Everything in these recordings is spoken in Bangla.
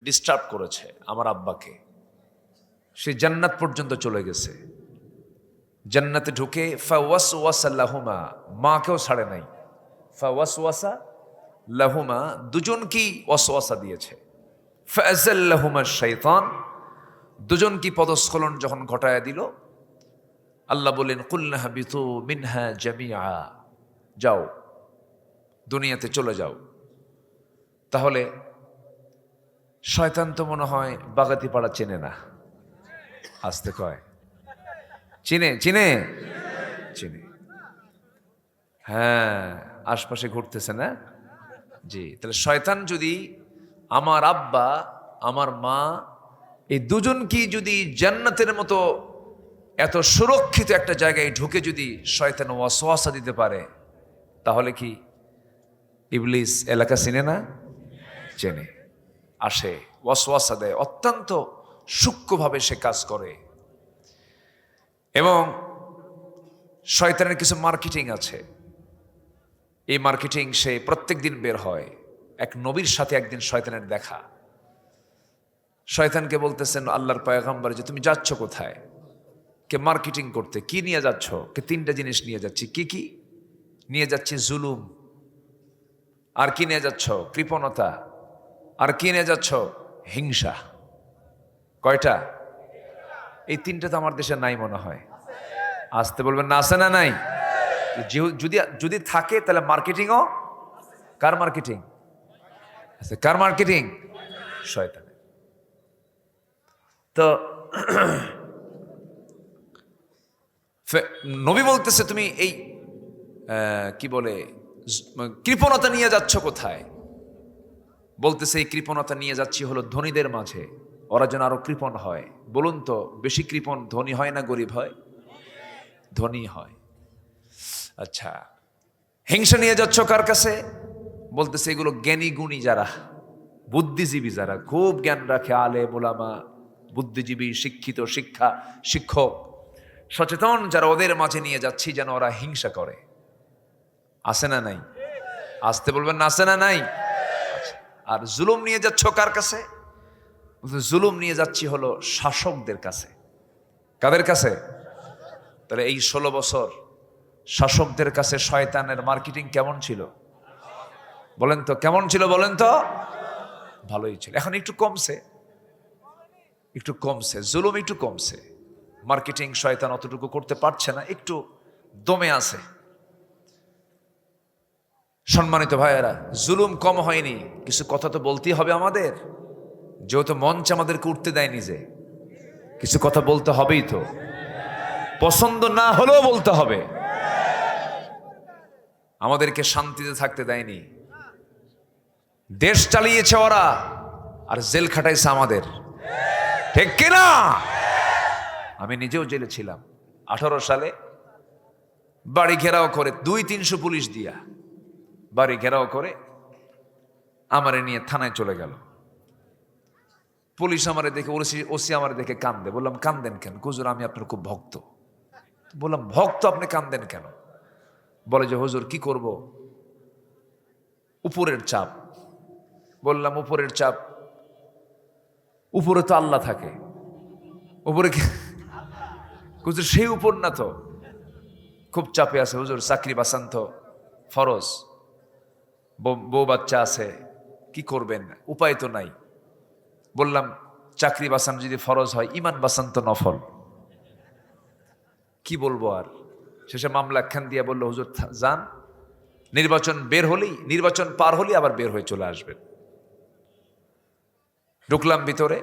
ডিস্টার্ব করেছে আমার আব্বাকে। সে জান্নাত পর্যন্ত চলে গেছে। জান্নাতে ঢুকে ফাওয়াসওয়াসা লাহুমা, মাকেও ছাড়ে নাই। ফাওয়াসওয়াসা লাহুমা, দুজনকেই ওয়াসওয়াসা দিয়েছে। ফাআযাল্লাহুমা শাইতান, দুজনকে পদস্খলন যখন ঘটায় দিল, আল্লাহ বলেন কুলনা হাবিতু মিনহা জামিআ, যাও দুনিয়াতে চলে যাও। তাহলে শয়তান তো মনে হয় বাগাতিপাড়া চেনে না, আসতে কয় চিনে চিনে চিনে, হ্যাঁ আশপাশে ঘুরতেছে না জি। তাহলে শয়তান যদি আমার আব্বা আমার মা এই দুজনকে যদি জান্নাতের মতো এত সুরক্ষিত একটা জায়গায় ঢুকে যদি শয়তান ওয়াসওয়াসা দিতে পারে, তাহলে কি ইবলিস এলাকা চিনে না? চেনে, আসে, ওয়াসওয়াসা দেয়, অত্যন্ত সূক্ষ্মভাবে সে কাজ করে। এবং শয়তানের কিছু মার্কেটিং আছে, এই মার্কেটিং সে প্রত্যেক দিন বের হয়। এক নবীর সাথে একদিন শয়তানের দেখা। শয়তানকে বলতেছেন আল্লাহর পয়গম্বর যে তুমি যাচ্ছ কোথায়? কে মার্কেটিং করতে। কি নিয়ে যাচ্ছ? কে তিনটা জিনিস নিয়ে যাচ্ছি। কি কি নিয়ে যাচ্ছি? জুলুম। আর কি নিয়ে যাচ্ছ? কৃপণতা। আর কি নিয়ে যাচ্ছ? হিংসা। কয়টা? এই তিনটা তো আমার দেশে নাই মনে হয়। আসতে বলবেন না, আছে না নাই? যদি যদি থাকে তাহলে মার্কেটিংও কার মার্কেটিং? কার মার্কেটিং? শয়তানের। তো নবী বলতেছে তুমি এই কি বলে কৃপণতা নিয়ে যাচ্ছ কোথায়? বলতেছে এই কৃপণতা নিয়ে যাচ্ছি হলো ধনীদের মাঝে, ওরা যেন আরো কৃপণ হয়। বলুন তো বেশি কৃপণ ধনী হয় না গরিব হয়? ধনী হয়। আচ্ছা, হিংসা নিয়ে যাচ্ছ কার কাছে? বলতেছে এগুলো জ্ঞানী গুণী যারা, বুদ্ধিজীবী যারা খুব জ্ঞান রাখে, আলে মোলামা, বুদ্ধিজীবী, শিক্ষিত, শিক্ষক, সচেতন যারা, ওদের মাঝে নিয়ে যাচ্ছি যেন ওরা হিংসা করে। আছে না নাই? আসতে বলবেন না, আছে না নাই? আর জুলুম নিয়ে যাচ্ছ কার কাছে? জুলুম নিয়ে যাচ্ছি হলো শাসকদের কাছে। কাদের কাছে? তাহলে এই 16 বছর শাসকদের কাছে শয়তানের মার্কেটিং কেমন ছিল বলেন তো? কেমন ছিল বলেন তো? ভালোই ছিল। এখন একটু কমছে, একটু কমছে, জুলুম একটু কমছে, মার্কেটিং শয়তান অতটুকু করতে পারছে না, একটু দমে আছে। সম্মানিত ভাইয়েরা, জুলুম কম হয়নি, কিছু কথা তো বলতেই হবে আমাদের, যেহেতু মঞ্চ আমাদেরকে উঠতে দেয়নি, যে কিছু কথা বলতে হবেই তো, পছন্দ না হলেও বলতে হবে। আমাদেরকে শান্তিতে থাকতে দেয়নি, দেশ চালিয়েছে ওরা আর জেল খাটাইছে আমাদের, ঠিক কিনা? আমি নিজেও জেলে ছিলাম 18 সালে। বাড়ি ঘেরাও করে 200-300 পুলিশ দিয়া বাড়ি ঘেরাও করে আমারে নিয়ে থানায় চলে গেল। পুলিশ আমারে দেখে, ওসি আমারে দেখে কান্দে। বললাম কান্দেন কেন? হুজুর আমি আপনার খুব ভক্ত। বললাম ভক্ত, আপনি কান্দেন কেন? বলে যে হুজুর কি করব, উপরের চাপ। বললাম উপরের চাপ? উপরে তো আল্লাহ থাকে, উপরে কি হুজুর সেই উপর না তো? খুব চাপে আছে হুজুর, চাকরি বাঁচান তো ফরজ, বউ বাচ্চা আছে, কি করবেন, উপায় তো নাই। বললাম চাকরি বাঁচানো যদি ফরজ হয়, ইমান বাঁচান তো নফল। কি বলবো আর? শেষে মামলা একখান দিয়ে বললো হুজুর যান, নির্বাচন বের হলেই, নির্বাচন পার হলেই আবার বের হয়ে চলে আসবেন। ঢুকলাম ভিতরে,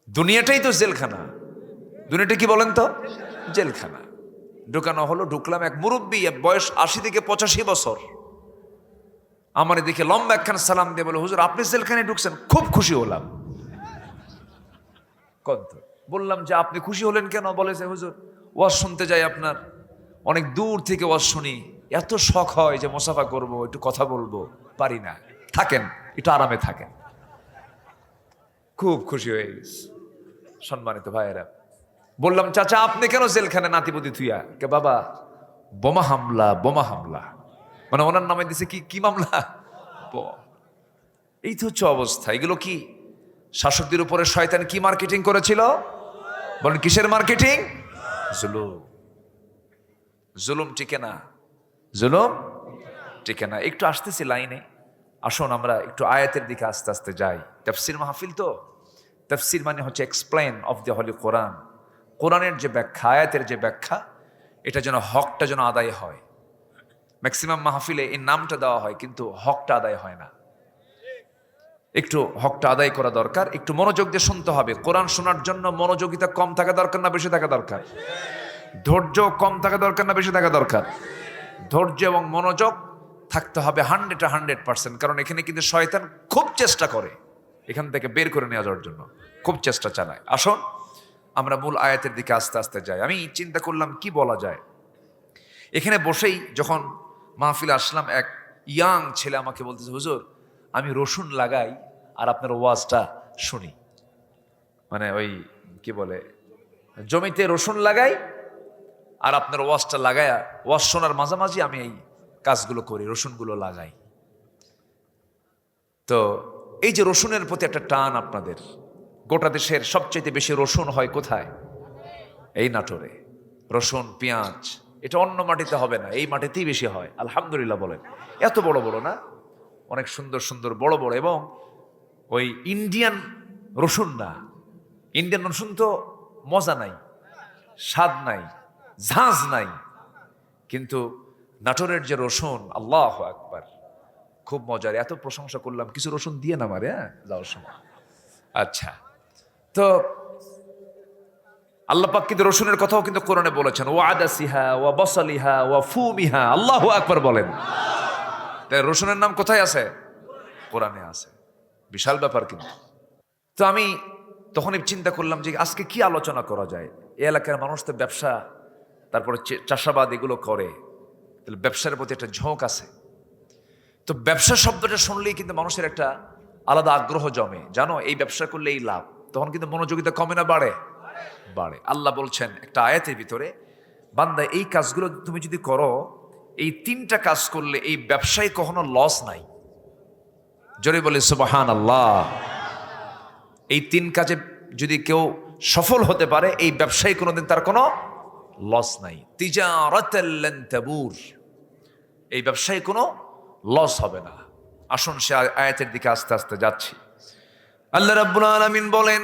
দুনিয়াটাই তো জেলখানা। দুনিয়াটা কি বলেন তো? জেলখানা। ঢুকানো হলো, ঢুকলাম। এক মুরব্বী, বয়স 80 থেকে 85 বছর, আমার দিকে লম্বা একখান সালাম দিয়ে বলে হুজুর আপনি জেলখানায় ঢুকছেন, খুব খুশি হলাম। কত বললাম যে আপনি খুশি হলেন কেন? বলে যে হুজুর ওয়াজ শুনতে যাই আপনার, অনেক দূর থেকে ওয়াজ শুনি, এত শখ হয় যে মুসাফা করব, একটু কথা বলবো, পারি না, থাকেন একটু আরামে থাকেন। খুব খুশি হয়ে গেছে। সম্মানিত ভাইয়েরা, বললাম চাচা আপনি কেন জেলখানে নাতিপুতি থুইয়া? কে বাবা বোমা হামলা, বোমা হামলা, মানে ওনার নামে দিছে কি কি মামলা? এই তো হচ্ছে অবস্থা। এগুলো কি শাসকদের উপরে শয়তান কি মার্কেটিং করেছিল? বলেন কিসের মার্কেটিং? জুলুম। জুলুম টিকে না, জুলুম টিকে না। একটু আসতেছি লাইনে, আসুন আমরা একটু আয়াতের দিকে আস্তে আস্তে যাই। তাফসির মাহফিল তো, তাফসির মানে হচ্ছে এক্সপ্লেন অফ দ্য হলি কোরআন। কোরআনের যে ব্যাখ্যা, আয়াতের যে ব্যাখ্যা, এটা যেন হকটা যেন আদায় হয়। ম্যাক্সিমাম মাহফিলে এই নামটা দেওয়া হয় কিন্তু হকটা আদায় হয় না। একটু হকটা আদায় করা দরকার, একটু মনোযোগ দিয়ে শুনতে হবে। কোরআন শোনার জন্য মনোযোগিতা কম থাকা দরকার না বেশি থাকা দরকার? ধৈর্য কম থাকা দরকার না বেশি থাকা দরকার? ধৈর্য এবং মনোযোগ থাকতে হবে 100%। কারণ এখানে কিন্তু শয়তান খুব চেষ্টা করে এখান থেকে বের করে নিয়ে যাওয়ার জন্য, খুব চেষ্টা চালায়। আসুন আমরা মূল আয়াতের দিকে আস্তে আস্তে যাই। আমি চিন্তা করলাম কি বলা যায়। এখানে বসেই যখন মাহফিলে আসলাম, এক ইয়াং ছেলে আমাকে বলতেছে, হুজুর আমি রসুন লাগাই আর আপনার ওয়াজটা শুনি। মানে ওই কি বলে, জমিতে রসুন লাগাই আর আপনার ওয়াজটা লাগায়া, ওয়াজ শোনার মাঝামাঝি আমি এই কাজগুলো করি, রসুনগুলো লাগাই। তো এই যে রসুনের প্রতি একটা টান আপনাদের, গোটা দেশের সবচেয়ে বেশি রসুন হয় কোথায়? এই নাটোরে। রসুন পেঁয়াজ এটা অন্য মাটিতে হবে না, এই মাটিতেই বেশি হয়। আলহামদুলিল্লাহ বলেন। এত বড় বড় না, অনেক সুন্দর সুন্দর বড় বড়, এবং ওই ইন্ডিয়ান রসুন না। ইন্ডিয়ান রসুন তো মজা নাই, স্বাদ নাই, ঝাঁঝ নাই, কিন্তু নাটোরের যে রসুন, আল্লাহ আকবার, খুব মজার। এত প্রশংসা করলাম, কিছু রসুন দিয়ে না মারে, হ্যাঁ যাওয়ার সময়। আচ্ছা, তো আল্লাহ পাক কিন্তু রসুনের কথাও কিন্তু কোরআনে বলেছেন, ওয়া আদাসিহা ওয়া বাসালিহা ওয়া ফুমিহা। আল্লাহু আকবার বলেন। তাই রসুনের নাম কোথায় আছে? কোরআনে আছে। বিশাল ব্যাপার কিন্তু। তো আমি তখনই চিন্তা করলাম যে আজকে কি আলোচনা করা যায়। এই এলাকার মানুষ তো ব্যবসা, তারপরে চাষাবাদ এগুলো করে, তাহলে ব্যবসার প্রতি একটা ঝোঁক আছে। তো ব্যবসা শব্দটা শুনলেই কিন্তু মানুষের একটা আলাদা আগ্রহ জমে, জানো এই ব্যবসা করলে এই লাভ। তখন কিন্তু মনোযোগিতা কমে না বাড়ে? বাড়ে। আল্লাহ বলছেন একটা আয়াতের ভিতরে, বান্দা এই কাজগুলো তুমি যদি করো, এই 3টা কাজ করলে এই ব্যবসায় কখনো লস নাই। জোরে বলে সুবহানাল্লাহ। এই 3 কাজে যদি কেউ সফল হতে পারে, এই ব্যবসায় কোনোদিন তার কোনো লস নাই। তিজারাতাল লান তাবুর, এই ব্যবসায় কোনো লস হবে না। আসুন সে আয়াতের দিকে আস্তে আস্তে যাচ্ছি। আল্লাহ রাব্বুল আলামিন বলেন,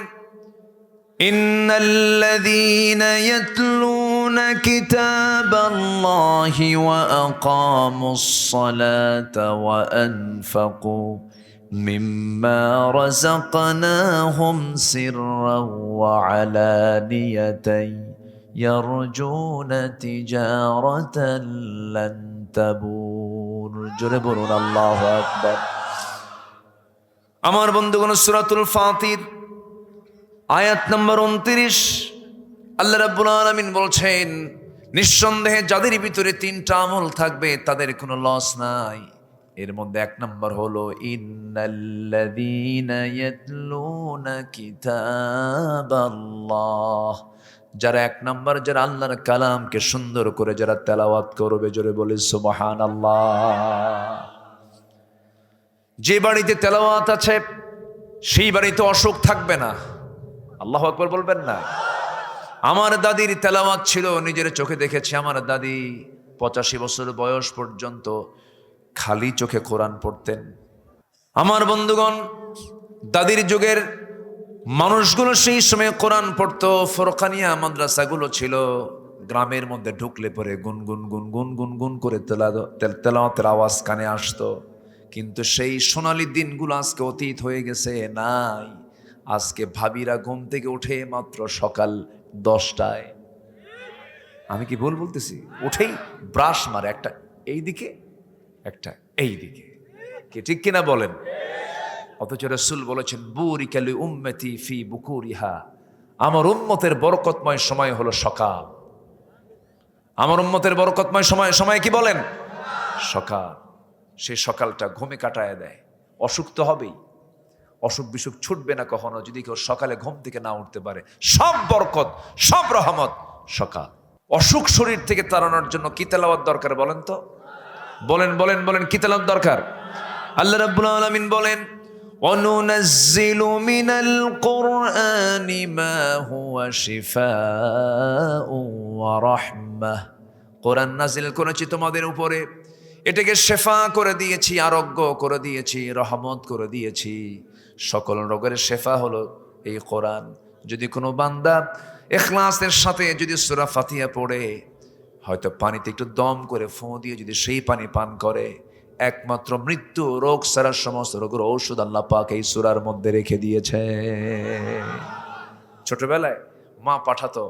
ইন্নাল্লাযীনা ইয়াতলুনা কিতাবাল্লাহি ওয়া আকামুস সালাতা ওয়া আনফাকু মিম্মা রাযাকনাহুম সিররান ওয়া আলানিয়াতান ইয়ারজুনা তিজারাতান লান তাবুর। জোরে বলুন আল্লাহু আকবার। আমার বন্ধুগণ, সূরাতুল ফাতির আয়াত নম্বর 29 আল্লাহ রাব্বুল আলামিন বলছেন, নিঃসন্দেহে যাদের ভিতরে 3টা আমল থাকবে তাদের কোনো লস নাই। এর মধ্যে 1 নম্বর হলো ইন্নাল্লাযীনা ইয়াতলুনা কিতাবাল্লাহ। যারা 1 নম্বর, যারা আল্লাহর কালামকে সুন্দর করে যারা তেলাওয়াত করবে, জোরে বলে সুবহানাল্লাহ। যে বাড়িতে তেলাওয়াত আছে সেই বাড়িতে অসুখ থাকবে না। আল্লাহু আকবার বলবেন না? আমার দাদির তেলাওয়াত ছিল, নিজের চোখে দেখেছি। আমার দাদি 85 বছর বয়স পর্যন্ত খালি চোখে কোরআন পড়তেন। আমার বন্ধুগণ, দাদির যুগের মানুষগুলো সেই সময় কোরআন পড়তো। ফরকানিয়া মাদ্রাসাগুলো ছিল, গ্রামের মধ্যে ঢুকলে পরে গুনগুন গুনগুন গুনগুন করে তেলাওয়াতের আওয়াজ কানে আসতো। কিন্তু সেই সোনালী দিনগুলো আজকে অতীত হয়ে গেছে, নাই। আজকে ভাবিরা ঘুম থেকে উঠে মাত্র সকাল 10টায়, আমি কি ভুল বলতেছি, উঠেই ব্রাশ মারে, একটা এই দিকে একটা এই দিকে, কি ঠিক কিনা বলেন? অথচ রাসূল বলেছেন, বুরিকা লি উম্মতি ফি বুকুরিহা, আমার উম্মতের বরকতময় সময় হলো সকাল। আমার উম্মতের বরকতময় সময় কি বলেন? সকাল। সেই সকালটা ঘুমে কাটায় দেয়। অসুখ তো হবেই, অসুখ বিসুখ ছুটবে না কখনো যদি কেউ সকালে ঘুম থেকে না উঠতে পারে। সব বরকত, সব রহমত সকাল। অসুখ শরীর থেকে তাড়ানোর জন্য কি তেলাওয়াত দরকার বলেন তো? বলেন বলেন বলেন, কি তেলাওয়াত দরকার? আল্লাহ রাব্বুল আলামিন বলেন, وَنُنَزِّلُ مِنَ الْقُرْآنِ مَا هُوَ شِفَاءٌ وَرَحْمَةٌ। কোরআন নাজিল করেছি তোমাদের উপরে, এটাকে শেফা করে দিয়েছি, আরোগ্য করে দিয়েছি, রহমত করে দিয়েছি। সকল রোগের শেফা হলো এই কোরআন। যদি কোনো বান্দা ইখলাসের সাথে যদি সূরা ফাতিহা পড়ে, হয়তো পানিতে একটু দম করে ফোঁ দিয়ে যদি সেই পানি পান করে, একমাত্র মৃত্যু রোগ ছাড়া সমস্ত রোগের ঔষধ আল্লাহ পাক এই সূরার মধ্যে রেখে দিয়েছে। ছোটবেলায় মা পাঠাতো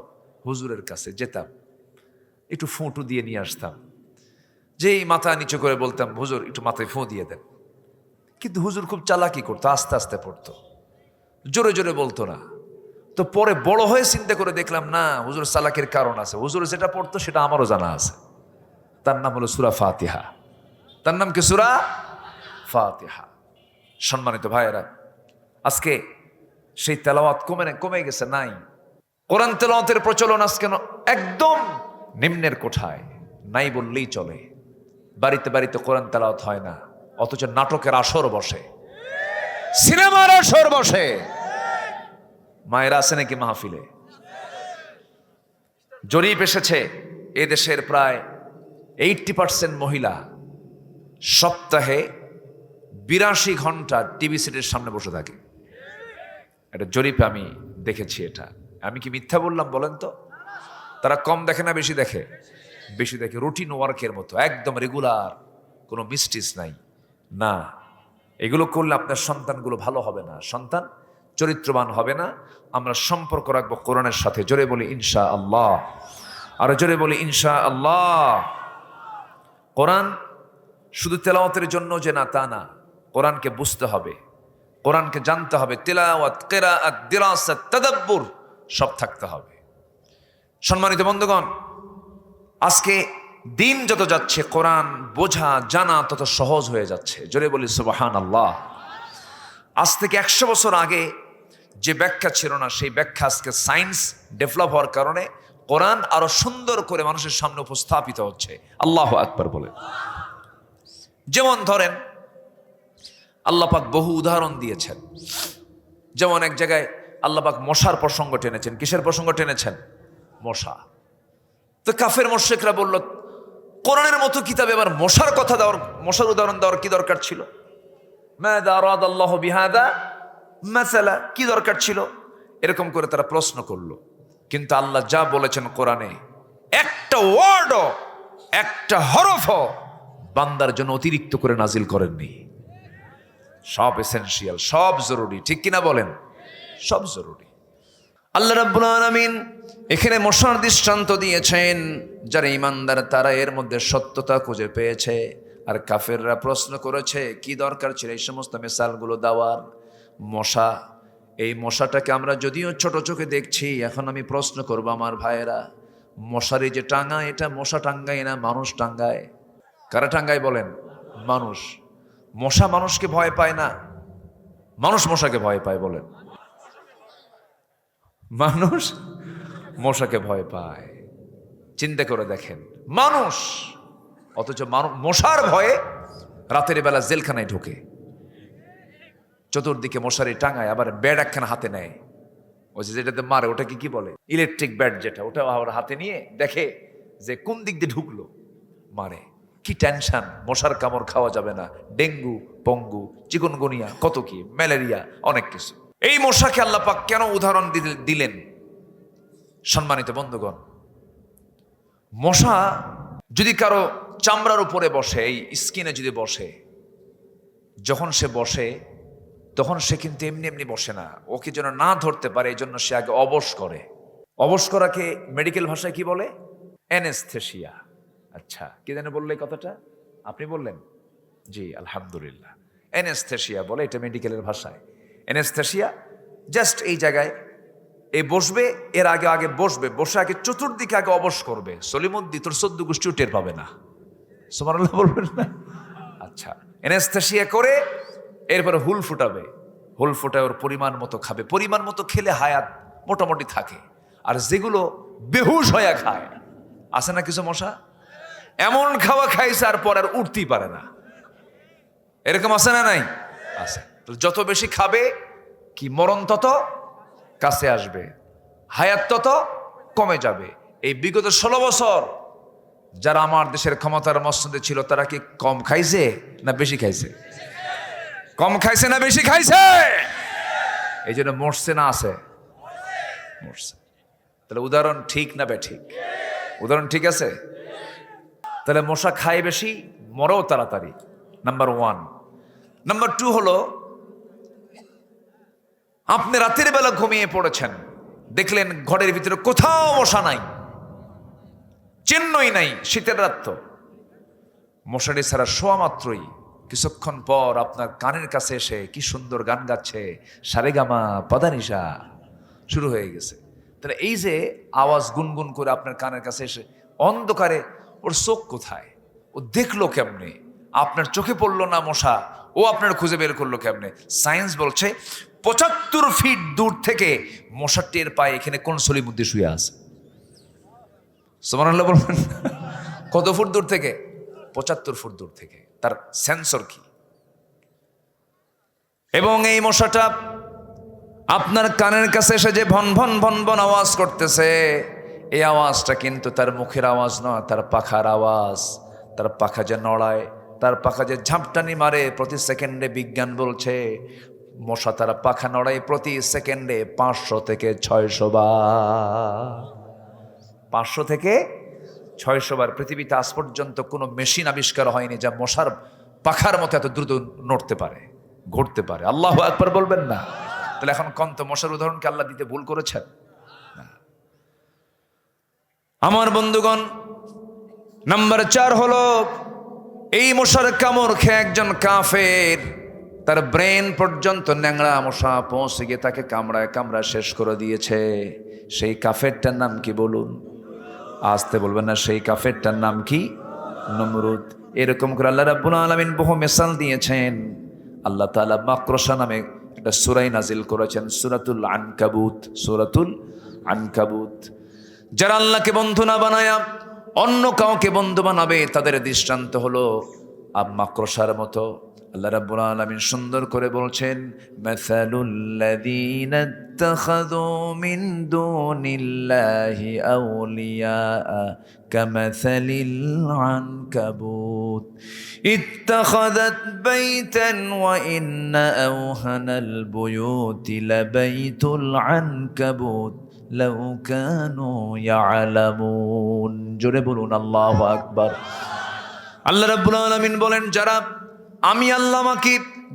হুজুরের কাছে, যেতাম, একটু ফোঁটু দিয়ে নিয়ে আসতাম। যেই মাথা নিচু করে বলতাম, হুজুর একটু মাথায় ফোঁ দিয়ে দেন। কিন্তু হুজুর খুব চালাকি করতো, আস্তে আস্তে পড়তো, জোরে জোরে বলতো না। তো পরে বড় হয়ে চিন্তা করে দেখলাম, না, হুজুর চালাকির কারণ আছে। হুজুর যেটা পড়তো সেটা আমারও জানা আছে। তার নাম হলো সূরা ফাতিহা। তার নাম কি? সূরা ফাতিহা। সম্মানিত ভাইয়েরা, আজকে সেই তেলাওয়াত কমে গেছে, নাই। কোরআন তেলাওয়াতের প্রচলন আজকে একদম নিম্নের কোঠায়, নাই বললেই চলে। বাড়িতে বাড়িতে কোরআন তেলাওয়াত হয় না, অথচ নাটকের আসর বসে, সিনেমার আসর বসে। মায়েরা আছে নাকি মাহফিলে? জরিপ এসেছে, এদেশের প্রায় 80% মহিলা সপ্তাহে 82 ঘন্টা টিভি সেটের সামনে বসে থাকে। এটা জরিপে আমি দেখেছি। এটা আমি কি মিথ্যা বললাম বলেন তো? তারা কম দেখে না বেশি দেখে? বেশি দেখে। রুটিন ওয়ার্কের মতো, একদম রেগুলার, কোনো মিস্টিস নাই। না, এগুলো করলে আপনার সন্তানগুলো ভালো হবে না, সন্তান চরিত্রবান হবে না। আমরা সম্পর্ক রাখবো কোরআনের সাথে। জোরে বলি ইনশাআল্লাহ, আর জোরে বলি ইনশাআল্লাহ। কোরআন শুধু তেলাওয়াতের জন্য যে না, তা না। কোরআনকে বুঝতে হবে, কোরআনকে জানতে হবে। তিলাওয়াত, কিরাআত, দিরাসাত, তাদাব্বুর সব থাকতে হবে। সম্মানিত বন্ধুগণ, আজকে দিন যত যাচ্ছে কোরআন বোঝা জানা তত সহজ হয়ে যাচ্ছে। জোরে বলি সুবহানাল্লাহ। আজ থেকে 100 বছর আগে যে ব্যাখ্যা ছিল না, সেই ব্যাখ্যা আজকে সায়েন্স ডেভেলপ হওয়ার কারণে কোরআন আরো সুন্দর করে মানুষের সামনে উপস্থাপিত হচ্ছে। আল্লাহু আকবার বলে। যেমন ধরেন, আল্লাহ পাক বহু উদাহরণ দিয়েছেন। যেমন এক জায়গায় আল্লাহ পাক মশার প্রসঙ্গ টেনেছেন। কিসের প্রসঙ্গ টেনেছেন? মশা। তো কাফের মুশরিকরা বলল, কোরআনের মতো কিতাবে আবার মশার কথা দেওয়ার, মশার উদাহরণ দেওয়ার কি দরকার ছিল? মাযা আরাদাল্লাহু বিহাদা মাসালা, কি দরকার ছিল? এরকম করে তারা প্রশ্ন করলো। কিন্তু আল্লাহ যা বলেছেন কোরআনে, একটা ওয়ার্ডও, একটা হরফও বান্দার জন্য অতিরিক্ত করে নাজিল করেননি। সব এসেনশিয়াল, সব জরুরি। ঠিক কিনা বলেন? সব জরুরি। আল্লাহ রাব্বুল আলামিন এখানে মশার দৃষ্টান্ত দিয়েছেন। যারা ঈমানদার তারা এর মধ্যে সত্যতা খুঁজে পেয়েছে, আর কাফেররা প্রশ্ন করেছে কি দরকার ছিল এই সমস্ত মিসালগুলো দেওয়ার। মশা, এই মশাটাকে আমরা যদিও ছোট চোখে দেখছি, এখন আমি প্রশ্ন করব আমার ভাইয়েরা, মশারি যে টাঙ্গায়, এটা মশা টাঙ্গায় না মানুষ টাঙ্গায়? কারা টাঙ্গায় বলেন? মানুষ। মশা মানুষকে ভয় পায় না, মানুষ মশাকে ভয় পায়। বলেন, মানুষ মশাকে ভয় পায়। চিন্তা করে দেখেন, মানুষ, অথচ মশার ভয়ে রাতের বেলা জেলখানায় ঢোকে, চতুর্দিকে মশারি টাঙায়, আবার ব্যাট একখানা হাতে নেয়। ওই যে যেটাতে মারে, ওটাকে কি বলে? ইলেকট্রিক ব্যাট যেটা, ওটা আবার হাতে নিয়ে দেখে যে কোন দিক দিয়ে ঢুকলো, মারে। কি টেনশন, মশার কামড় খাওয়া যাবে না, ডেঙ্গু, পঙ্গু, চিকুনগুনিয়া, কত কি, ম্যালেরিয়া, অনেক কিছু। এই মশাকে আল্লাহ পাক কেন উদাহরণ দিলেন? সম্মানিত বন্ধুগণ, মশা যদি কারো চামড়ার উপরে বসে, এই স্কিনে যদি বসে, যখন সে বসে তখন সে কিন্তু এমনি এমনি বসে না। ওকে যেন না ধরতে পারে এই জন্য সে আগে অবশ করে। অবশ করাকে মেডিকেল ভাষায় কি বলে? অ্যানেস্থেশিয়া। আচ্ছা, কি জানে বললে এই কথাটা? আপনি বললেন? জি, আলহামদুলিল্লাহ। অ্যানেস্থেশিয়া বলে এটা মেডিকেলের ভাষায়। অ্যানেস্থেশিয়া জাস্ট এই জায়গায় এই বসবে, এর আগে আগে বসবে, বসে আগে চতুর্দিকে আগে অবশ করবে। সলিমুদ্দি তোর 14 গোষ্ঠীও টের পাবে না। সুবহানাল্লাহ বলবেন না? আচ্ছা, অ্যানেস্থেশিয়া করে এরপরে হুল ফুটাবে। হুল ফুটায় ওর পরিমাণ মতো খাবে। পরিমাণ মতো খেলে হায়াত মোটামুটি থাকে। আর যেগুলো বেহুশ হয়ে খায়, আছে না কিছু মশা, এমন খাওয়া খাইছে আর পর আর উঠতেই পারে না, এরকম আছে না নাই? আছে। যত বেশি খাবে কি মরণ তত কাছে আসবে, হায়াত তত কমে যাবে। এই বিগত 16 বছর যারা আমার দেশের ক্ষমতার মসনদে ছিল তারা কি কম খাইছে না বেশি খাইছে? কম খাইছে না বেশি খাইছে? এই জন্য মরছে না আছে? মরছে। তাহলে উদাহরণ ঠিক না বেঠিক? উদাহরণ ঠিক আছে। তাহলে মশা খায় বেশি, মরেও তাড়াতাড়ি, নাম্বার 1। নাম্বার 2 হলো আপনি রাতের বেলা ঘুমিয়ে পড়েছেন, দেখলেন ঘরের ভিতরে কোথাও মশা নাই, চিহ্নই নাই, শীতের রাত তো, মশারি ছাড়া শোয়া মাত্রই কিছুক্ষণ পর আপনার কানের কাছে এসে কি সুন্দর গান গাচ্ছে, সারেগামা পাদানিসা শুরু হয়ে গেছে। তাহলে এই যে আওয়াজ গুনগুন করে আপনার কানের কাছে এসে, অন্ধকারে ওর চোখ কোথায়, ও দেখলো কেমনে? আপনার চোখে পড়লো না মশা, ও আপনার খুঁজে বের করলো কেমনে? সায়েন্স বলছে 75 ফিট দূর থেকে মশা টের পায় এখানে কোন সলিমুদ্দি শুয়ে আছে। সুবহানাল্লাহ বলবেন। কত ফুট দূর থেকে? 75 ফুট দূর থেকে। তার সেন্সর কি? এবং এই মশাটা আপনার কানের কাছে এসে যে ভন ভন ভন ভন আওয়াজ করতেছে, এই আওয়াজটা কিন্তু তার মুখের আওয়াজ নয়, তার পাখার আওয়াজ। তার পাখা যে নড়ায়, তার পাখা যে ঝাপটানি মারে প্রতি সেকেন্ডে, বিজ্ঞান বলছে মশা তারা পাখা নড়ায় প্রতি সেকেন্ডে 500 থেকে 600 বার। 500 থেকে 600 বার। পৃথিবীতে আজ পর্যন্ত কোনো মেশিন আবিষ্কার হয়নি যা মশার পাখার মতো এত দ্রুত নড়তে পারে, ঘুরতে পারে। আল্লাহু আকবার বলবেন না? তাহলে এখন কন্ত মশার উদাহরণকে আল্লাহ দিতে ভুল করেছেন? আমার বন্ধুগণ, নাম্বার 4 হলো এই মশার কামড় খেয়ে একজন কাফের, তার ব্রেন পর্যন্ত ন্যাংরা মশা পৌঁছে গিয়ে তাকে কামড়ায় কামড়ায় শেষ করে দিয়েছে। সেই কাফেরটার নাম কি বলুন? আসতে বলবেন না। সেই কাফেরটার নাম কি? নমরুদ। এরকম করে আল্লাহ রাব্বুল আলামিন বহু মিসাল দিয়েছেন। আল্লাহ তাআলা মাকড়সা নামে একটা সূরা নাজিল করেছেন, সূরাতুল আনকাবুত। সূরাতুল আনকাবুত। যারা আল্লাহকে বন্ধু না বানায়া অন্য কাউকে বন্ধু বানাবে, তাদের দৃষ্টান্ত হলো মাকড়সার মতো। আল্লাহ রাব্বুল আলামিন সুন্দর করে বলছেন, মাসালুল্লাযীনা ইত্তাখাযু মিন দুনিল্লাহি আউলিয়া কামাসালিল আনকাবুত ইত্তাখাযাত বাইতান ওয়া ইন্না আওহানাল বুয়ুতি লাবাইতুল আনকাবুত লাউ কানু ইয়ালামুন। জোরে বলুন আল্লাহু আকবার। আল্লাহ রাব্বুল আলামিন বলেন, যারা আমি আল্লাহ আমাকে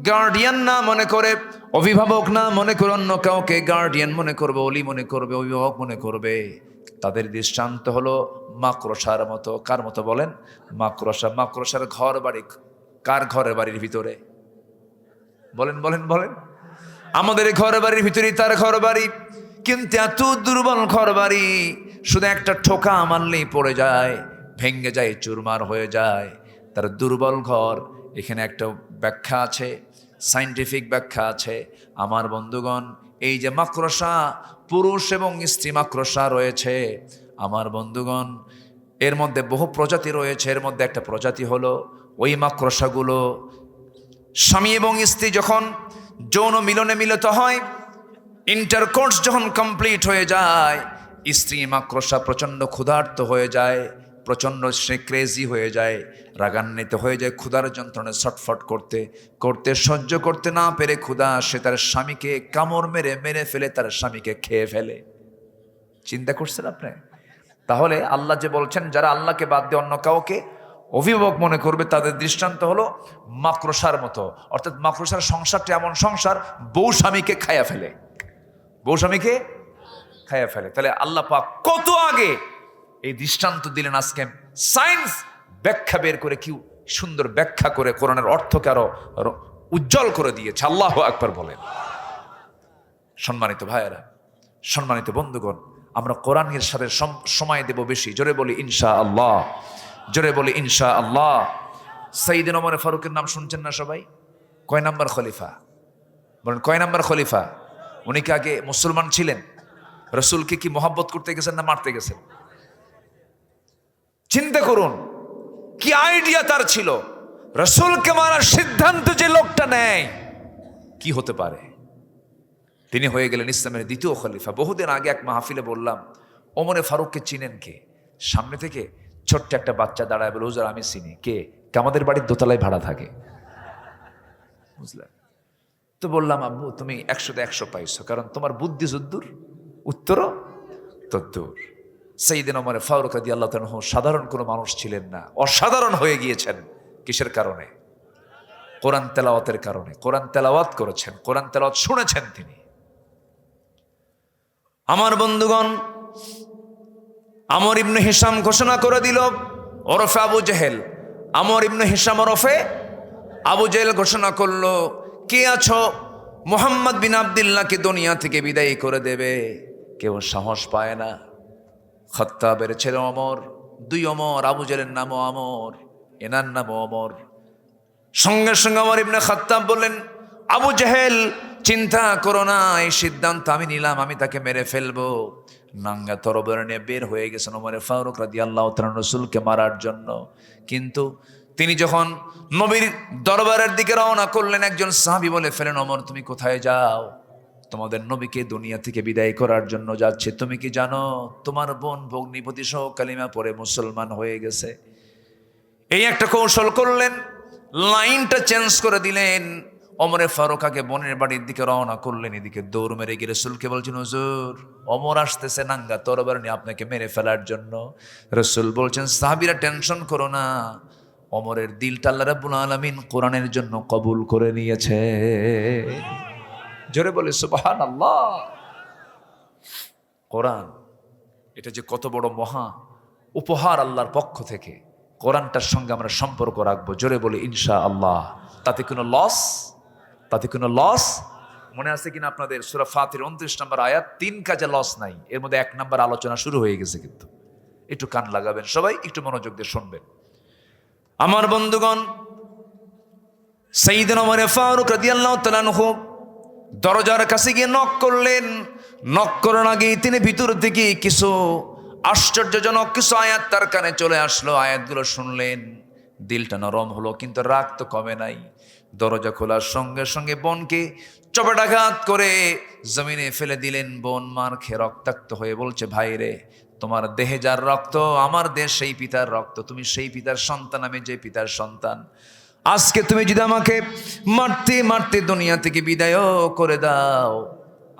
গার্ডিয়ান না মনে করে, অভিভাবক না মনে করে অন্য কাউকে গার্ডিয়ান মনে করবে, অলি মনে করবে, অভিভাবক মনে করবে, তাদের দৃষ্টান্ত হলো মাকড়সার মতো। কার মতো বলেন? মাকড়সা। মাকড়সার ঘর বাড়ি কার? ঘরের বাড়ির ভিতরে। বলেন বলেন বলেন। আমাদের ঘর বাড়ির ভিতরেই তার ঘর বাড়ি, কিন্তু এত দুর্বল ঘর বাড়ি, শুধু একটা ঠোকা মারলেই পড়ে যায়, ভেঙ্গে যায়, চুরমার হয়ে যায় তার দুর্বল ঘর। এখানে একটা ব্যাখ্যা আছে, সায়েন্টিফিক ব্যাখ্যা আছে। আমার বন্ধুগণ, এই যে মাকড়সা, পুরুষ এবং স্ত্রী মাকড়সা রয়েছে, আমার বন্ধুগণ, এর মধ্যে বহু প্রজাতি রয়েছে। এর মধ্যে একটা প্রজাতি হলো ওই মাকড়সাগুলো স্বামী এবং স্ত্রী যখন যৌন মিলনে মিলিত হয়, ইন্টারকোর্স যখন কমপ্লিট হয়ে যায়, স্ত্রী মাকড়সা প্রচণ্ড ক্ষুধার্ত হয়ে যায়, প্রচণ্ড সে ক্রেজি হয়ে যায়, রাগান্বিত হয়ে যায়, ক্ষুধার যন্ত্রণায় ছটফট করতে করতে সহ্য করতে না পেরে ক্ষুধা, সে তার স্বামীকে কামড় মেরে মেরে ফেলে, তার স্বামীকে খেয়ে ফেলে। চিন্তা করছেন আপনি? তাহলে আল্লাহ যে বলছেন যারা আল্লাহকে বাদ দিয়ে অন্য কাউকে অভিভাবক মনে করবে, তাদের দৃষ্টান্ত হলো মাকড়সার মতো। অর্থাৎ মাকড়সার সংসারটা এমন সংসার, বউ স্বামীকে খাইয়া ফেলে, বউ স্বামীকে খাইয়া ফেলে। তাহলে আল্লাহ পাক কত আগে এই দৃষ্টান্ত দিলেন, আজকে সায়েন্স ব্যাখ্যা বের করে কি সুন্দর ব্যাখ্যা করে কোরআনের অর্থকে আরো উজ্জ্বল করে দিয়েছে। আল্লাহু আকবার বলেন। সম্মানিত ভাইয়েরা, সম্মানিত বন্ধুগণ, আমরা কোরআনের সাথে সময় দেব বেশি। জোরে বলি ইনশাআল্লাহ, জোরে বলি ইনশাআল্লাহ। সাইয়েদনা ওমর ফারুকের নাম শুনছেন না সবাই? কয় নাম্বার খলিফা? বলেন কয় নাম্বার খলিফা? উনি কি আগে মুসলমান ছিলেন? রাসূলকে কি মহব্বত করতে গেছেন না মারতে গেছেন? চিন্তা করুন কি আইডিয়া তার ছিল। রাসূলকে মারার সিদ্ধান্ত যে লোকটা নেয়, কি হতে পারে? তিনি হয়ে গেলেন ইসলামের দ্বিতীয় খলিফা। বহুদিন আগে এক মাহফিলে বললাম, ওমরে ফারুককে চিনেন কে? সামনে থেকে ছোট্ট একটা বাচ্চা দাঁড়ায় বলে, হুজুর আমি চিনি। কে? আমাদের বাড়ির দোতলায় ভাড়া থাকে। বুঝলেন? তো বললাম, আব্বু তুমি 100-তে 100 পাইছো, কারণ তোমার বুদ্ধি যদ্দূর উত্তরও তদ্দূর। সাইয়েদনা ওমর ফারুক রাদিয়াল্লাহু তাআলা সাধারণ কোনো মানুষ ছিলেন না, অসাধারণ হয়ে গিয়েছেন। কিসের কারণে? কোরআন তেলাওয়াতের কারণে। কোরআন তেলাওয়াত করেছেন, কোরআন তেলাওয়াত শুনেছেন তিনি। আমার বন্ধুগণ, আমর ইবনে হিশাম ঘোষণা করে দিল ওরফে আবু জেহেল। আমর ইবনে হিশাম ওরফে আবু জেহেল ঘোষণা করলো, কে আছো মুহাম্মদ বিন আব্দুল্লাহকে দুনিয়া থেকে বিদায় করে দেবে? কেউ সাহস পায় না। খাত্তাবের ছেলে ওমর, 2 ওমর, আবু জেহেলের নামও আমর, এনার নামও ওমর। সঙ্গে সঙ্গে ওমর ইবনে খাত্তাব বললেন, আবু জেহেল চিন্তা করো না, এই সিদ্ধান্ত আমি নিলাম, আমি তাকে মেরে ফেলবো। নাঙ্গা তরবারি নিয়ে বের হয়ে গেছেন ওমর ফারুক রাদিয়াল্লাহু তাআলা রাসূলকে মারার জন্য। কিন্তু তিনি যখন নবীর দরবারের দিকে রওনা করলেন, একজন সাহাবী বলে ফেলেন, ওমর তুমি কোথায় যাও? তোমাদের নবীকে দুনিয়া থেকে বিদায় করার জন্য যাচ্ছে। তুমি কি জানো তোমার বোন ভগ্নিপতি সহ কালিমা পড়ে মুসলমান হয়ে গেছে? এই একটা কৌশল করলেন, লাইনটা চেঞ্জ করে দিলেন। ওমরে ফারুক আগে বোনের বাড়ির দিকে রওনা করলেন, এদিকে দৌড় মেরে গিয়ে রাসূলকে বলছেন, হুজুর ওমর আসতেছে নাঙ্গা তরবারি নিয়ে আপনাকে মেরে ফেলার জন্য। রাসূল বলছেন, সাহাবীরা টেনশন করো না, ওমরের দিলটা আল্লাহ রাব্বুল আলামিন কোরআনের জন্য কবুল করে নিয়েছে। জোরে বলে সুবহানাল্লাহ। কোরআন এটা যে কত বড় মহা উপহার আল্লাহর পক্ষ থেকে, কোরআনটার সঙ্গে আমরা সম্পর্ক রাখবো। জোরে বলে ইনশাআল্লাহ। তাতে কোনো লস মনে আছে কিনা আপনাদের? সূরা ফাতির 29 নম্বর আয়াত, 3 কাজে লস নাই, এর মধ্যে 1 নম্বর আলোচনা শুরু হয়ে গেছে। কিন্তু একটু কান লাগাবেন সবাই, একটু মনোযোগ দিয়ে শুনবেন। আমার বন্ধুগণ, সাইয়েদনা ওমর ফারুক রাদিয়াল্লাহু তাআলা আনহু দরজার কাছে গিয়ে নক করলেন। নক করার আগেই তিনি ভিতর থেকে কিছু আশ্চর্যজনক কিছু আয়াত তার কানে চলে আসলো। আয়াতগুলো শুনলেন, দিলটা নরম হলো, কিন্তু রাগ তো কমে নাই। দরজা খোলার সঙ্গে সঙ্গে বোনকে চপেটাঘাত করে জমিনে ফেলে দিলেন। বোন মার খেয়ে রক্তাক্ত হয়ে বলছে, ভাই রে, তোমার দেহে যার রক্ত, আমার দেহ সেই পিতার রক্ত, তুমি সেই পিতার সন্তান, আমি যে পিতার সন্তান। আজকে তুমি যদি আমাকে মারতে মারতে দুনিয়া থেকে বিদায়ও করে দাও,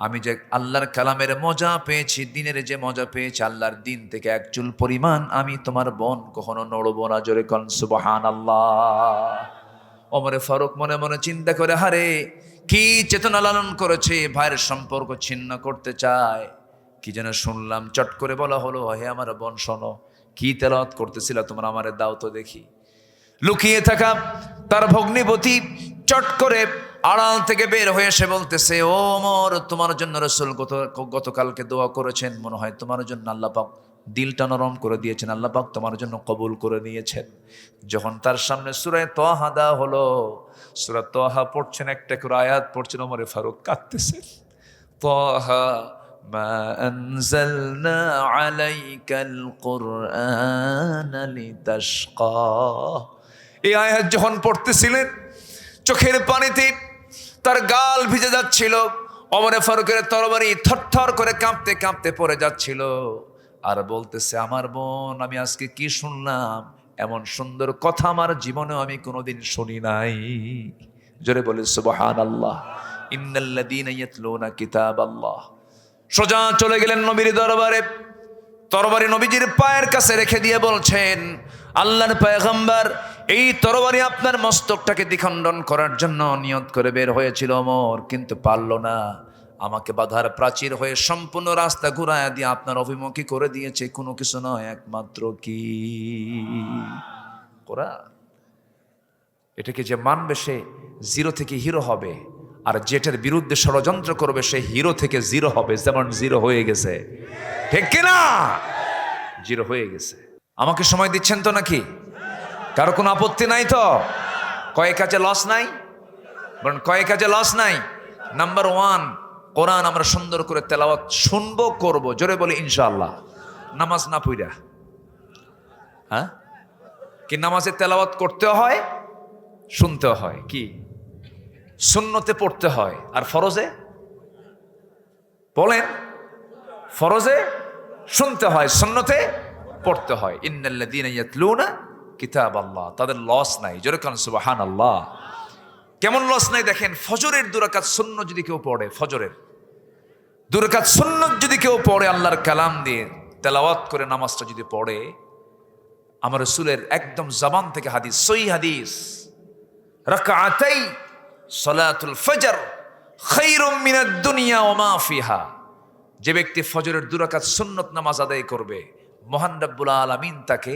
আমি যে আল্লাহর কালামের মজা পেয়েছি, দিনের যে মজা পেয়েছি, আল্লাহর দিন থেকে 1 চুল পরিমাণ আমি তোমার বোন কখনো নড়বো না। জোরে কোন সুবহানাল্লাহ। ওমর ফারুক মনে মনে চিন্তা করে, হারে কি চেতনা লালন করেছে, ভাইয়ের সম্পর্ক ছিন্ন করতে চায়। কি যেন শুনলাম, চট করে বলা হলো, হে আমার বোন শোনো, কি তেলাওয়াত করতেছিল তোমরা, আমারে দাও তো দেখি। লুকিয়ে থাকা তার ভগ্নিপতি চট করে আড়াল থেকে বের হয়ে এসে বলতেছে, ও ওমর, তোমার জন্য রাসূল গতকালকে দোয়া করেছেন, মনে হয় তোমার জন্য আল্লাহ পাক দিলটা নরম করে দিয়েছেন, আল্লাহ পাক তোমার জন্য কবুল করে নিয়েছেন। যখন তার সামনে সূরা তাহা দেওয়া হলো, সূরা তাহা পড়ছেন, একটা করে আয়াত পড়ছেন, ওমর ফারুক কাঁদতেছেন। তাহা মা আনজালনা আলাইকাল কুরআনা লিতাশকা। এই আয়াত যখন পড়তেছিলেন, চোখের পানিতে তার গাল ভিজে যাচ্ছিল। ওমর ফারুকের তরবারি থরথর করে কাঁপতে কাঁপতে পড়ে যাচ্ছিল, আর বলতেছে, আমার বোন, আমি আজকে কি শুনলাম, এমন সুন্দর কথা আমার জীবনেও আমি কোনোদিন শুনি নাই। জোরে বলে সুবহানাল্লাহ। ইন্নাল্লাযীনা ইয়াতলুনা কিতাবাল্লাহ। সোজা চলে গেলেন নবীর দরবারে, তরবারি নবীজির পায়ের কাছে রেখে দিয়ে বলছেন, আল্লাহর পয়গম্বর, এই তরবারি আপনার মস্তকটাকে দ্বিখণ্ডন করার জন্য নিয়ত করে বের হয়েছিল ওমর, কিন্তু পারল না। আমাকে বাধার প্রাচীর হয়ে সম্পূর্ণ রাস্তা ঘুরায় দিয়ে আপনার অভিমুখী করে দিয়েছে। কোনো কিছু নয়, একমাত্র কি কোরআন। এটাকে যে মানবে সে 0 থেকে হিরো হবে, আর যেটার বিরুদ্ধে ষড়যন্ত্র করবে সে হিরো থেকে 0 হবে। যেমন 0 হয়ে গেছে, ঠিক কিনা? 0 হয়ে গেছে। আমাকে সময় দিচ্ছেন তো নাকি? কারো কোনো আপত্তি নাই তো? কয়েক কাজে লস নাই? বলেন, কয়েক কাজে লস নাই। নাম্বার 1, কোরআন আমরা সুন্দর করে তেলাওয়াত শুনবো, করব। জোরে বলি ইনশাআল্লাহ। নামাজ না পড়া, হ্যাঁ, কি নামাজে তেলাওয়াত করতে হয়, শুনতে হয়। কি সুন্নতে পড়তে হয়, আর ফরজে বলেন, ফরজে শুনতে হয়, সুন্নতে পড়তে হয়। ইন্নাল্লাযীনা ইয়াতলুনা কিতাবাল্লাহ, তাদের লস নাই। জোরে কান সুবহানাল্লাহ। কেমন লস নাই দেখেন, ফজরের 2 রাকাত সুন্নত যদি কেউ পড়ে, ফজরের 2 রাকাত সুন্নত যদি কেউ পড়ে, আল্লাহর কালাম দিয়ে তেলাওয়াত করে নামাজটা যদি পড়ে, আমার রাসূলের একদম জবান থেকে হাদিস, সহিহ হাদিস, রাকাতাই সালাতুল ফজর খায়রুম মিনাদ দুনিয়া ওয়া মা ফিহা, যে ব্যক্তি ফজরের 2 রাকাত সুন্নত নামাজ আদায় করবে, মহান রব্বুল আলামিন তাকে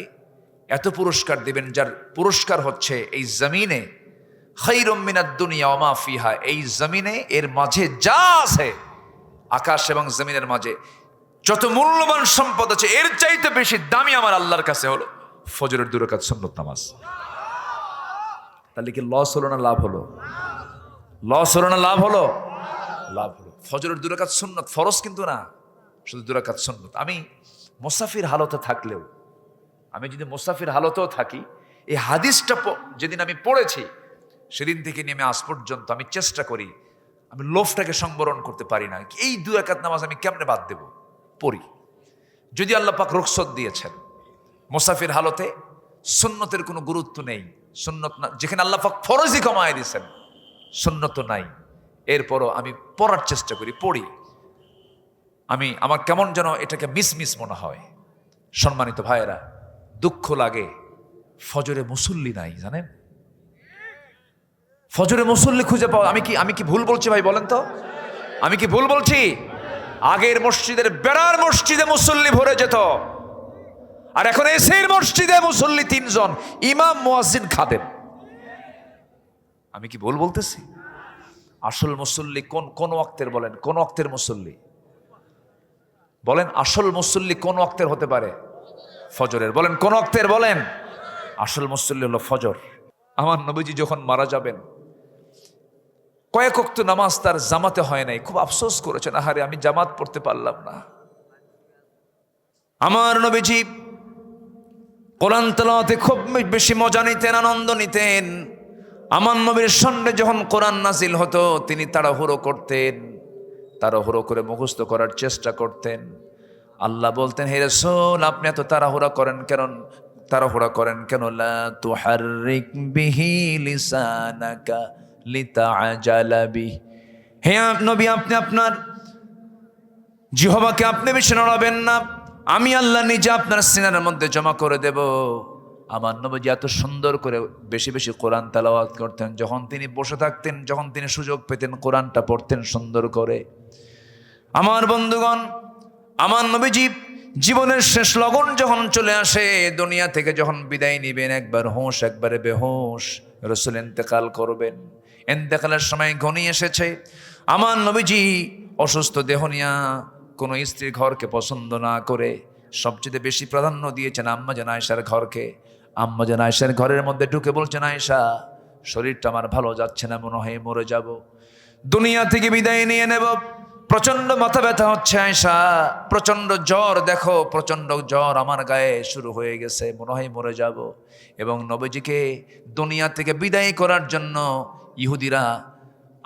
এত পুরস্কার দিবেন, যার পুরস্কার হচ্ছে এই জমিনে খায়রুম মিনাদ দুনিয়া ওয়া মা ফিহা, এই জমিনে এর মাঝে যা আছে, আকাশ এবং জমিনের মাঝে যত মূল্যবান সম্পদ আছে, এর চাইতে বেশি দামি আমার আল্লাহর কাছে হলো ফজরের 2 রাকাত সুন্নত নামাজ। তাহলে কি লস হলো না লাভ হলো? লস হলো না লাভ হলো? লাভ হলো। ফজরের 2 রাকাত সুন্নত, ফরজ কিন্তু না, শুধু 2 রাকাত সুন্নত। আমি মুসাফির হালতে থাকলেও, আমি যদি মুসাফির হালতেও থাকি, এই হাদিসটা যেদিন আমি পড়েছি, সেদিন থেকে নিয়ে আমি আজ পর্যন্ত আমি চেষ্টা করি, আমি লোভটাকে সংবরণ করতে পারি না। এই 2 রাকাত নামাজ আমি কেমনে বাদ দেব? পড়ি। যদি আল্লাহ পাক রুখসত দিয়েছেন, মুসাফির হালতে সুন্নতের কোনো গুরুত্ব নেই, সুন্নত না, যেখানে আল্লাহ পাক ফরজই কমায় দিয়েছেন, সুন্নত নাই, এরপরও আমি পড়ার চেষ্টা করি, পড়ি। আমার কেমন যেন এটাকে মিস মনে হয়। সম্মানিত ভাইয়েরা, দুঃখ লাগে, ফজরে মুসল্লি নাই, জানেন? ফজরে মুসল্লি খুঁজে পাওয়া, আমি কি ভুল বলছি ভাই বলেন তো? আমি কি ভুল বলছি? আগের মসজিদের বেড়ার মসজিদে মুসল্লি ভরে যেত, আর এখন এসের মসজিদে মুসল্লি 3 জন, ইমাম, মুয়াজ্জিন, খাদেম। আমি কি ভুল বলতেছি? আসল মুসল্লি কোন ওয়াক্তের বলেন? কোন ওয়াক্তের মুসল্লি বলেন? আসল মুসল্লি কোন ওয়াক্তের হতে পারে? ফজরের। বলেন কোন ওয়াক্তের? বলেন। আসল মুসল্লি হলো ফজর। আমার নবীজি যখন মারা যাবেন, কয়েক ওয়াক্ত নামাজ তার জামাতে হয় নাই, খুব আফসোস করেছেন, আহারে আমি জামাত পড়তে পারলাম না। আমার নবীজি কোরআন তেলাওয়াতে খুব বেশি মজা নিতেন, আনন্দ নিতেন। আমার নবীর সামনে যখন কোরআন নাজিল হতো, তিনি তাড়াহুড়ো করতেন, তাড়াহুড়ো করে মুখস্থ করার চেষ্টা করতেন। আল্লাহ বলতেন, হে রাসূল, আপনি এত তাড়াহুড়া করেন কেন? লা তুহাররিক বিহি লিসানাকা লিতাআজালা বিহি, হে নবী, আপনি আপনার জিহ্বাকে আপনি বেশি নড়াবেন না, আমি আল্লাহ নিজে আপনার সিনার মধ্যে জমা করে দেব। আমার নবীজি এত সুন্দর করে বেশি বেশি কোরআন তেলাওয়াত করতেন। যখন তিনি বসে থাকতেন, যখন তিনি সুযোগ পেতেন, কোরআনটা পড়তেন সুন্দর করে। আমার বন্ধুগণ, আমার নবীজি জীবনের শেষ লগন যখন চলে আসে, দুনিয়া থেকে যখন বিদায় নিবেন, একবার হুঁশ একবারে বেহুশ, রাসূল ইন্তেকাল করবেন। ইন্তেকালের সময় ঘনিয়ে এসেছে। আমার নবীজি অসুস্থ দেহ নিয়া কোনো স্ত্রীর ঘরকে পছন্দ না করে সবচেয়ে বেশি প্রাধান্য দিয়েছেন আম্মা জান আয়েশার ঘরকে। আম্মা জান আয়েশার ঘরের মধ্যে ঢুকে বলছেন, আয়েশা, শরীরটা আমার ভালো যাচ্ছে না, মনে হয় মরে যাব, দুনিয়া থেকে বিদায় নিয়ে নেব, প্রচন্ড মাথা ব্যথা হচ্ছে আয়েশা, প্রচন্ড জ্বর, দেখো প্রচন্ড জ্বর আমার গায়ে শুরু হয়ে গেছে, মনে হয় মরে যাব। এবং নবীজিকে দুনিয়া থেকে বিদায় করার জন্য ইহুদিরা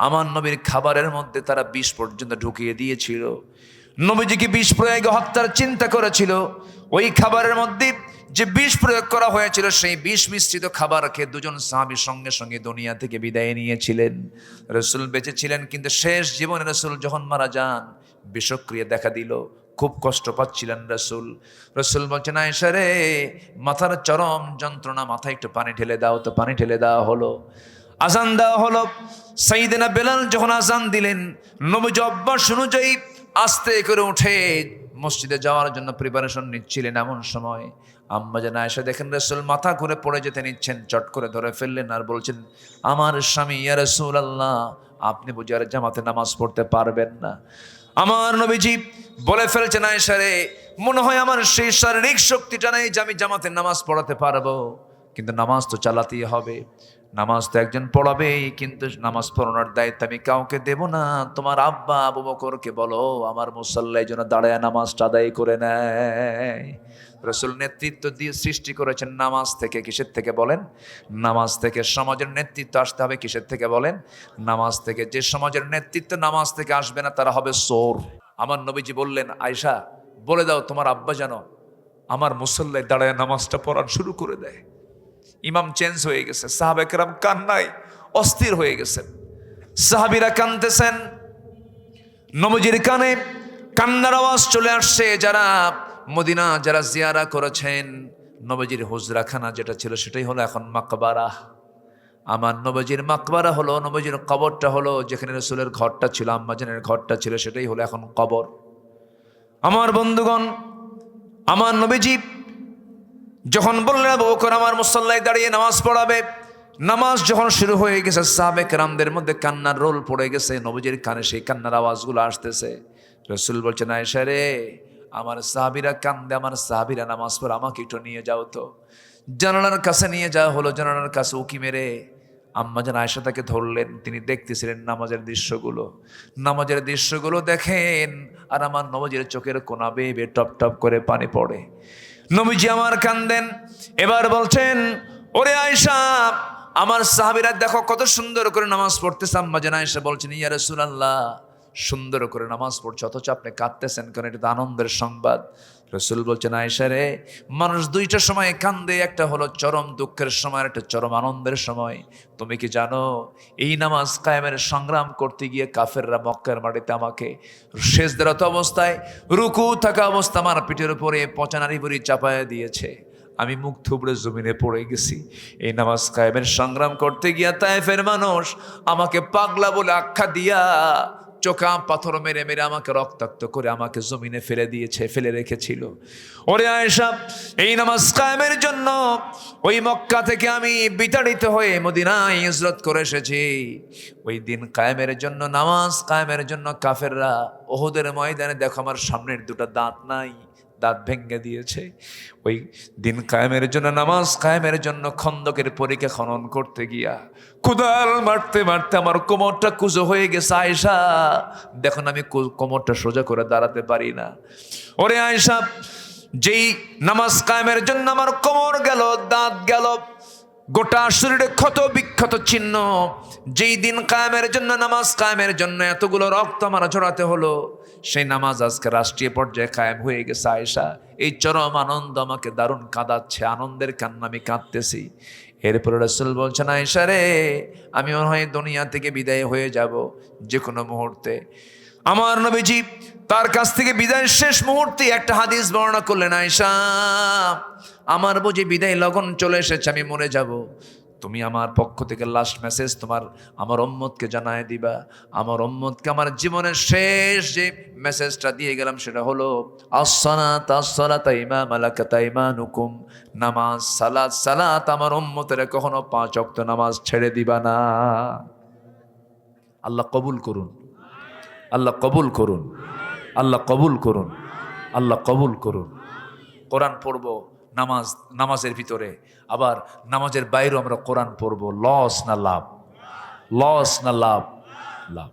আমার নবীর খাবারের মধ্যে তারা বিষ পর্যন্ত ঢুকিয়ে দিয়েছিল। নবীজিকে বিষ প্রয়োগে হত্যার চিন্তা করেছিল। ওই খাবারের মধ্যে যে বিষ প্রয়োগ করা হয়েছিল, সেই বিষ মিশ্রিত খাবার খেয়ে 2 জন সাহাবী সঙ্গে সঙ্গে দুনিয়া থেকে বিদায় নিয়েছিলেন। রাসূল বেঁচে ছিলেন, কিন্তু শেষ জীবনে রাসূল যখন মারা যান, বিষক্রিয়া দেখা দিল, খুব কষ্ট পাচ্ছিলেন রাসূল। রাসূল বলছেন, আয়েশা রে, মাথার চরম যন্ত্রণা, মাথায় একটু পানি ঢেলে দাও। তো পানি ঢেলে দেওয়া হলো, আজান দেওয়া হলো। সাইয়েদনা বেলাল যখন আজান দিলেন, নবীজি অভ্যাস অনুযায়ী আস্তে করে উঠে মসজিদে যাওয়ার জন্য প্রিপারেশন নিচ্ছিলেন। এমন সময় আম্মা জান আয়েশা দেখেন রাসূল মাথা ঘুরে পড়ে যেতে নিচ্ছেন, চট করে ধরে ফেললেন আর বলছেন, আমার স্বামী, ইয়া রাসূলুল্লাহ, আপনি বুঝি আর জামাতে নামাজ পড়তে পারবেন না? আমার নবীজি বলে ফেলছেন, আয়েশা রে, মনে হয় আমার সেই শারীরিক শক্তিটা নেই যে আমি জামাতে নামাজ পড়াতে পারবো, কিন্তু নামাজ তো চালাতেই হবে। নামাজ তো একজন পড়াবেই, কিন্তু নামাজ পড়ানোর দায়িত্ব আমি কাউকে দেব না। তোমার আব্বা আবু বকরকে বলো আমার মুসল্লায় যেন দাঁড়ায় নামাজটা আদায় করে নেয়। রাসূল নেতৃত্ব দিয়ে সৃষ্টি করেছেন নামাজ থেকে। কিসের থেকে বলেন? নামাজ থেকে। সমাজের নেতৃত্ব আসতে হবে কিসের থেকে বলেন? নামাজ থেকে। যে সমাজের নেতৃত্ব নামাজ থেকে আসবে না তারা হবে চোর। আমার নবীজি বললেন, আয়েশা বলে দাও তোমার আব্বা যেন আমার মুসল্লায় দাঁড়ায় নামাজটা পড়ার শুরু করে দেয়। ইমাম চেঞ্জ হয়ে গেছে, সাহাবা কেরাম কান্নায় অস্থির হয়ে গেছেন। সাহাবীরা কাঁদতেছেন, নবীজির কানে কান্নার আওয়াজ চলে আসছে। যারা মদিনা যারা জিয়ারা করেছেন, নবীজির হুজরাখানা যেটা ছিল সেটাই হলো এখন মাকবারা। আমার নবীজির মাকবারা হলো, নবীজির কবরটা হলো, যেখানে রাসূলের ঘরটা ছিল, আম্মাজানের ঘরটা ছিল, সেটাই হলো এখন কবর। আমার বন্ধুগণ, আমার নবীজি যখন বললেন আবু বকর আমার মুসল্লায় দাঁড়িয়ে নামাজ পড়াবে, নামাজ যখন শুরু হয়ে গেছে, সাহাবে কেরামদের মধ্যে কান্নার রোল পড়ে গেছে। নবীজির কানে সেই কান্নার আওয়াজগুলো আসতেছে। রাসূল বলছেন, আয়েশা রে, আমার সাহাবীরা কান্দে, আমার সাহাবীরা নামাজ পড়ে, আমাকে একটু নিয়ে যাও তো। জানালার কাছে নিয়ে যাওয়া হলো। জানালার কাছে উকি মেরে আম্মা জান আয়েশা তাকে ধরলেন। তিনি দেখতেছিলেন নামাজের দৃশ্যগুলো। নামাজের দৃশ্যগুলো দেখেন, আর আমার নবীজির চোখের কোনা বেয়ে বেয়ে টপ টপ করে পানি পড়ে। নবীজি আমার কান্দেন। এবার বলছেন, ওরে আয়েশা, আমার সাহাবীরা দেখো কত সুন্দর করে নামাজ পড়তেছে। আম্মা জান আয়েশা বলছেন, ইয়া রাসূলুল্লাহ, সুন্দর করে নামাজ পড়ছে অথচ আপনি কাঁদতেছেন কেন? এটা তো আনন্দের সংবাদ। রাসূল বলছেন, আয়েশা রে, মানুষ দুইটা সময় কান্দে, একটা হলো চরম দুঃখের সময়, একটা চরম আনন্দের সময়। তুমি কি জানো এই নামাজ কায়েমের সংগ্রাম করতে গিয়ে কাফেররা মক্কার মাটিতে আমাকে সেজদারত অবস্থায়, রুকু থাকা অবস্থা আমার পিঠের উপরে পচানারি বুড়ি চাপায়া দিয়েছে। আমি মুখ থুবড়ে জমিনে পড়ে গেছি। এই নামাজ কায়েমের সংগ্রাম করতে গিয়া তায়েফের মানুষ আমাকে পাগলা বলে আখ্যা দিয়া চোখা পাথর মেরে মেরে আমাকে রক্তাক্ত করে আমাকে জমিনে ফেলে দিয়েছে, ফেলে রেখেছিল। ওরে আয়েশা, এই নামাজ কায়েমের জন্য ওই মক্কা থেকে আমি বিতাড়িত হয়ে মদিনায় হিজরত করে এসেছি। ওই দিন কায়েমের জন্য, নামাজ কায়েমের জন্য কাফেররা ওহুদের ময়দানে, দেখো আমার সামনের দুটো দাঁত নাই, দাঁত ভেঙে দিয়েছে। ওই দিন কায়েমের জন্য, নামাজ কায়েমের জন্য খন্দকের পরীক্ষা খনন করতে গিয়া কুদাল মারতে মারতে আমার কোমরটা কুজো হয়ে গেছে। আয়েশা দেখুন, আমি কোমরটা সোজা করে দাঁড়াতে পারি না। ওরে আয়েশা, যেই নামাজ কায়েমের জন্য আমার কোমর গেল, দাঁত গেল, গোটা শরীরে ক্ষত বিক্ষত চিহ্ন, যেই দিন কায়েমের জন্য, নামাজ কায়েমের জন্য এতগুলো রক্ত আমার ঝরাতে হলো, সেই নামাজ আজকে রাষ্ট্রীয় পর্যায়ে কায়েম হয়ে গেছে। আয়েশা, এই চরম আনন্দ আমাকে দারুণ কাঁদাচ্ছে, আনন্দের কান্না আমি কাঁদতেছি। এরপরে রাসূল বলছেন, আয়েশা রে, আমি মনে হয় দুনিয়া থেকে বিদায় হয়ে যাব যে কোনো মুহূর্তে। আমার নবীজি তার কাছ থেকে বিদায়ের শেষ মুহূর্তে একটা হাদিস বর্ণনা করলেন, আয়েশা, আমার বুঝি বিদায় লগন চলে এসেছে, আমি মরে যাব। তুমি আমার পক্ষ থেকে লাস্ট মেসেজ আমার উম্মতকে জানায় দিবা। আমার উম্মতকে আমার জীবনের শেষ যে মেসেজটা দিয়ে গেলাম সেটা হলো, আসসালাত আসসালাত ইমা মালাকাত আইমানুকুম, নামাজ সালাত সালাত, আমার উম্মতের কখনো 5 ওয়াক্ত নামাজ ছেড়ে দিবা না। আল্লাহ কবুল করুন, আল্লাহ কবুল করুন, আল্লাহ কবুল করুন, আল্লাহ কবুল করুন। কোরআন পড়বো নামাজের ভিতরে, আবার নামাজের বাইরেও আমরা কোরআন পড়বো। লস না লাভ? লস না লাভ? লাভ।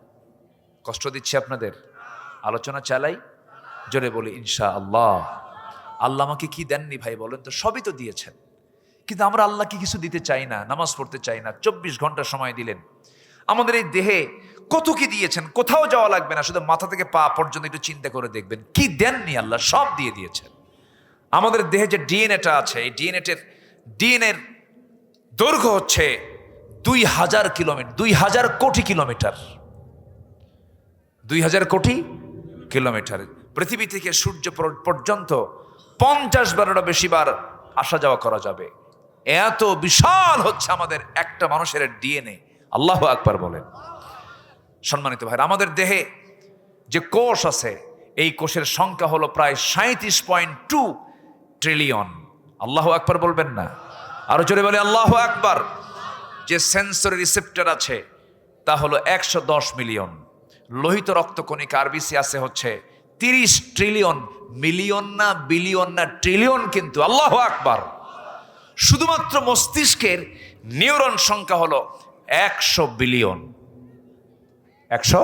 কষ্ট দিচ্ছি আপনাদের? আলোচনা চালাই, জোরে বলি ইনশাআল্লাহ। আল্লাহ আমাকে কি দেননি ভাই বলেন তো? সবই তো দিয়েছেন, কিন্তু আমরা আল্লাহকে কিছু দিতে চাই না, নামাজ পড়তে চাই না। 24 ঘন্টা সময় দিলেন, আমাদের এই দেহে কত কি দিয়েছেন। কোথাও যাওয়া লাগবে না, শুধু মাথা থেকে পা পর্যন্ত একটু চিন্তা করে দেখবেন কি দেননি আল্লাহ, সব দিয়ে দিয়েছেন। আমাদের দেহে যে ডিএনএটা আছে, এই ডিএনএর দৈর্ঘ্য হচ্ছে 2000 কিলোমিটার, 2000 কোটি কিলোমিটার, 2000 কোটি কিলোমিটার। পৃথিবী থেকে সূর্য পর্যন্ত 50 বারেরও বেশি বার আসা যাওয়া করা যাবে। এত বিশাল হচ্ছে আমাদের একটা মানুষের ডিএনএ। আল্লাহু আকবার বলেন। সম্মানিত ভাইরা, আমাদের দেহে যে কোষ আছে, এই কোষের সংখ্যা হলো প্রায় 37.2 ট্রিলিয়ন। আল্লাহু আকবার বলবেন না? আরো জোরে বলে আল্লাহু আকবার। যে সেন্সরি রিসেপ্টর আছে তা হলো 110 মিলিয়ন। লোহিত রক্তকণিকা আরবিসি আছে হচ্ছে 30 ট্রিলিয়ন। মিলিয়ন না, বিলিয়ন না, ট্রিলিয়ন কিন্তু। আল্লাহু আকবার। শুধুমাত্র মস্তিষ্কের নিউরন সংখ্যা হলো 100 বিলিয়ন। 100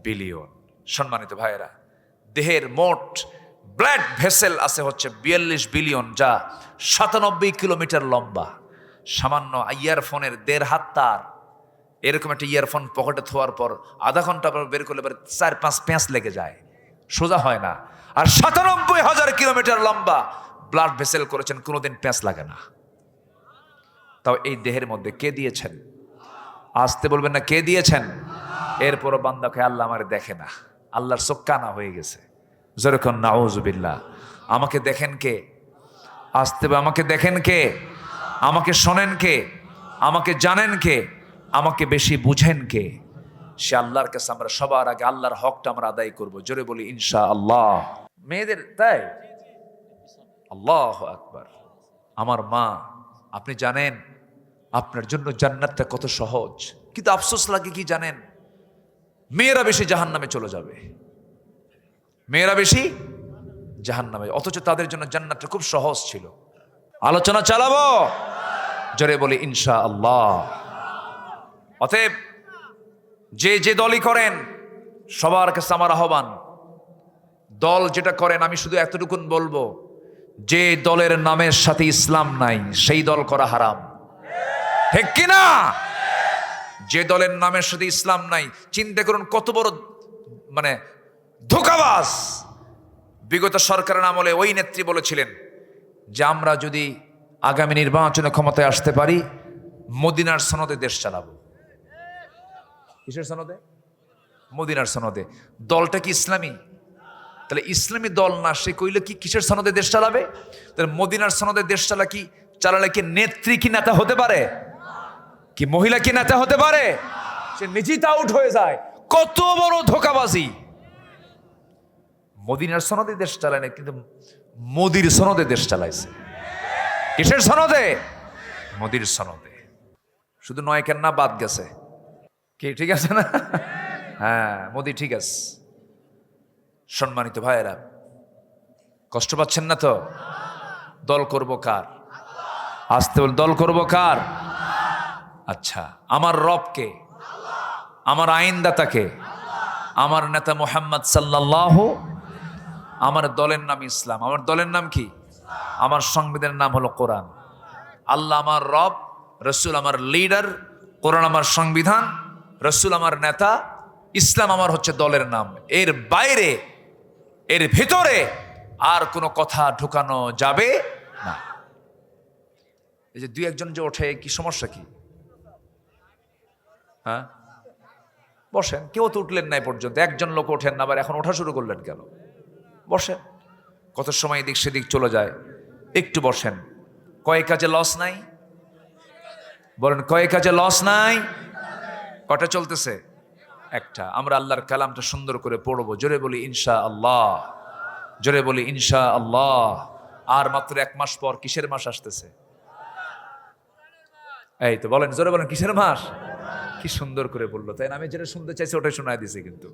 বিলিয়ন। সম্মানিত ভাইয়েরা, দেহের মোট ব্লাড ভেসেল আছে হচ্ছে 42 বিলিয়ন, যা 97 কিলোমিটার লম্বা। সামান্য ইয়ারফোনের 1.5 হাত তার, এরকম একটা ইয়ারফোন পকেটে থোয়ার পর আধা ঘন্টা পর বের করলে 4-5 প্যাঁচ লেগে যায়, সোজা হয় না। আর 97,000 কিলোমিটার লম্বা ব্লাড ভেসেল করেছেন, কোনোদিন প্যাঁচ লাগে না। তাও এই দেহের মধ্যে কে দিয়েছেন? আসতে বলবেন না, কে দিয়েছেন? এরপরও বান্দাকে আল্লাহ আমার দেখে না, আল্লাহর চোখ কানা হয়ে গেছে। যেরকম নাউজুবিল্লাহ। আমাকে দেখেন কে? আসতে আমাকে দেখেন কে? আমাকে শোনেন কে? আমাকে জানেন কে? আমাকে বেশি বুঝেন কে? সে আল্লাহর কাছে আমরা সবার আগে আল্লাহর হকটা আমরা আদায় করব। জোরে বলি ইনশাআল্লাহ। মেয়েদের তাই, আল্লাহু আকবার। আমার মা, আপনি জানেন আপনার জন্য জান্নাতটা কত সহজ, কিন্তু আফসোস লাগে কি জানেন? মেয়েরা বেশি জাহান্নামে চলে যাবে, মেয়েরা বেশি জাহান্নামে, অথচ তাদের জন্য জান্নাতটা খুব সহজ ছিল। আলোচনা চালাবো, জোরে বলি ইনশাআল্লাহ। অতএব যে যে দলই করেন, সবার কাছে আমার আহ্বান, দল যেটা করেন আমি শুধু এতটুকুন বলবো, যে দলের নামের সাথে ইসলাম নাই সেই দল করা হারাম, ঠিক কিনা? যে দলের নামের সাথে ইসলাম নাই, চিন্তা করুন কত বড় মানে ধোঁকাবাজ। বিগত সরকারের আমলে ওই নেত্রী বলেছিলেন যে আমরা যদি আগামী নির্বাচনে ক্ষমতায় আসতে পারি, মদিনার সনদে দেশ চালাবো। কিসের সনদে? মদিনার সনদে। দলটা কি ইসলামী? তাহলে ইসলামী দল না, সে কইলে কি কিসের সনদে দেশ চালাবে? তাহলে মদিনার সনদে দেশ চালালে কি নেত্রী কি নেতা হতে পারে? কি মহিলা কি নেতা হতে পারে? সে নিজেই আউট হয়ে যায়। কত বড় ধোঁকাবাজি! মদিনার সনদে দেশ চালায় না, কিন্তু মোদির সনদে দেশ চালাইছে। কিসের সনদে? মোদির সনদে। শুধু নয় কেন না, বাদ গেছে কি? ঠিক আছে না? হ্যাঁ, মোদি ঠিক আছে। সম্মানিত ভাইয়েরা, কষ্ট পাচ্ছেন না তো? দল করব কার? আসতে বল, দল করব কার? আচ্ছা, আমার রবকে, আমার আইনদাতাকে, আমার নেতা মুহাম্মদ সাল্লাল্লাহু। আমার দলের নাম ইসলাম। আমার দলের নাম কি? আমার সংবিধানের নাম হলো কোরআন। আল্লাহ আমার রব, রসুল আমার লিডার, কোরআন আমার সংবিধান, রসুল আমার নেতা, ইসলাম আমার হচ্ছে দলের নাম। এর বাইরে, এর ভেতরে আর কোনো কথা ঢুকানো যাবে না। এই যে দুই একজন যে ওঠে, কি সমস্যা কি? হ্যাঁ, বসেন। কেউ তো উঠলেন নাই পর্যন্ত, একজন লোক ওঠেন না, আবার এখন ওঠা শুরু করলেন কেন? বসেন। কত সময় এদিক সেদিক চলে যায়, একটু বসেন। কয় কাজে লস নাই? বলেন, কয় কাজে লস নাই? কটা চলতেছে? একটা। আমরা আল্লাহর কালামটা সুন্দর করে পড়বো। জোরে বলি ইনশাআল্লাহ। জোরে বলি ইনশাআল্লাহ। আর মাত্র 1 মাস পর কিসের মাস আসতেছে? এই তো বলেন, জোরে বলেন, কিসের মাস? কি সুন্দর করে বললো, তাই না? আমি যেটা শুনতে চাইছি ওটাই শোনায় দিছে। কিন্তু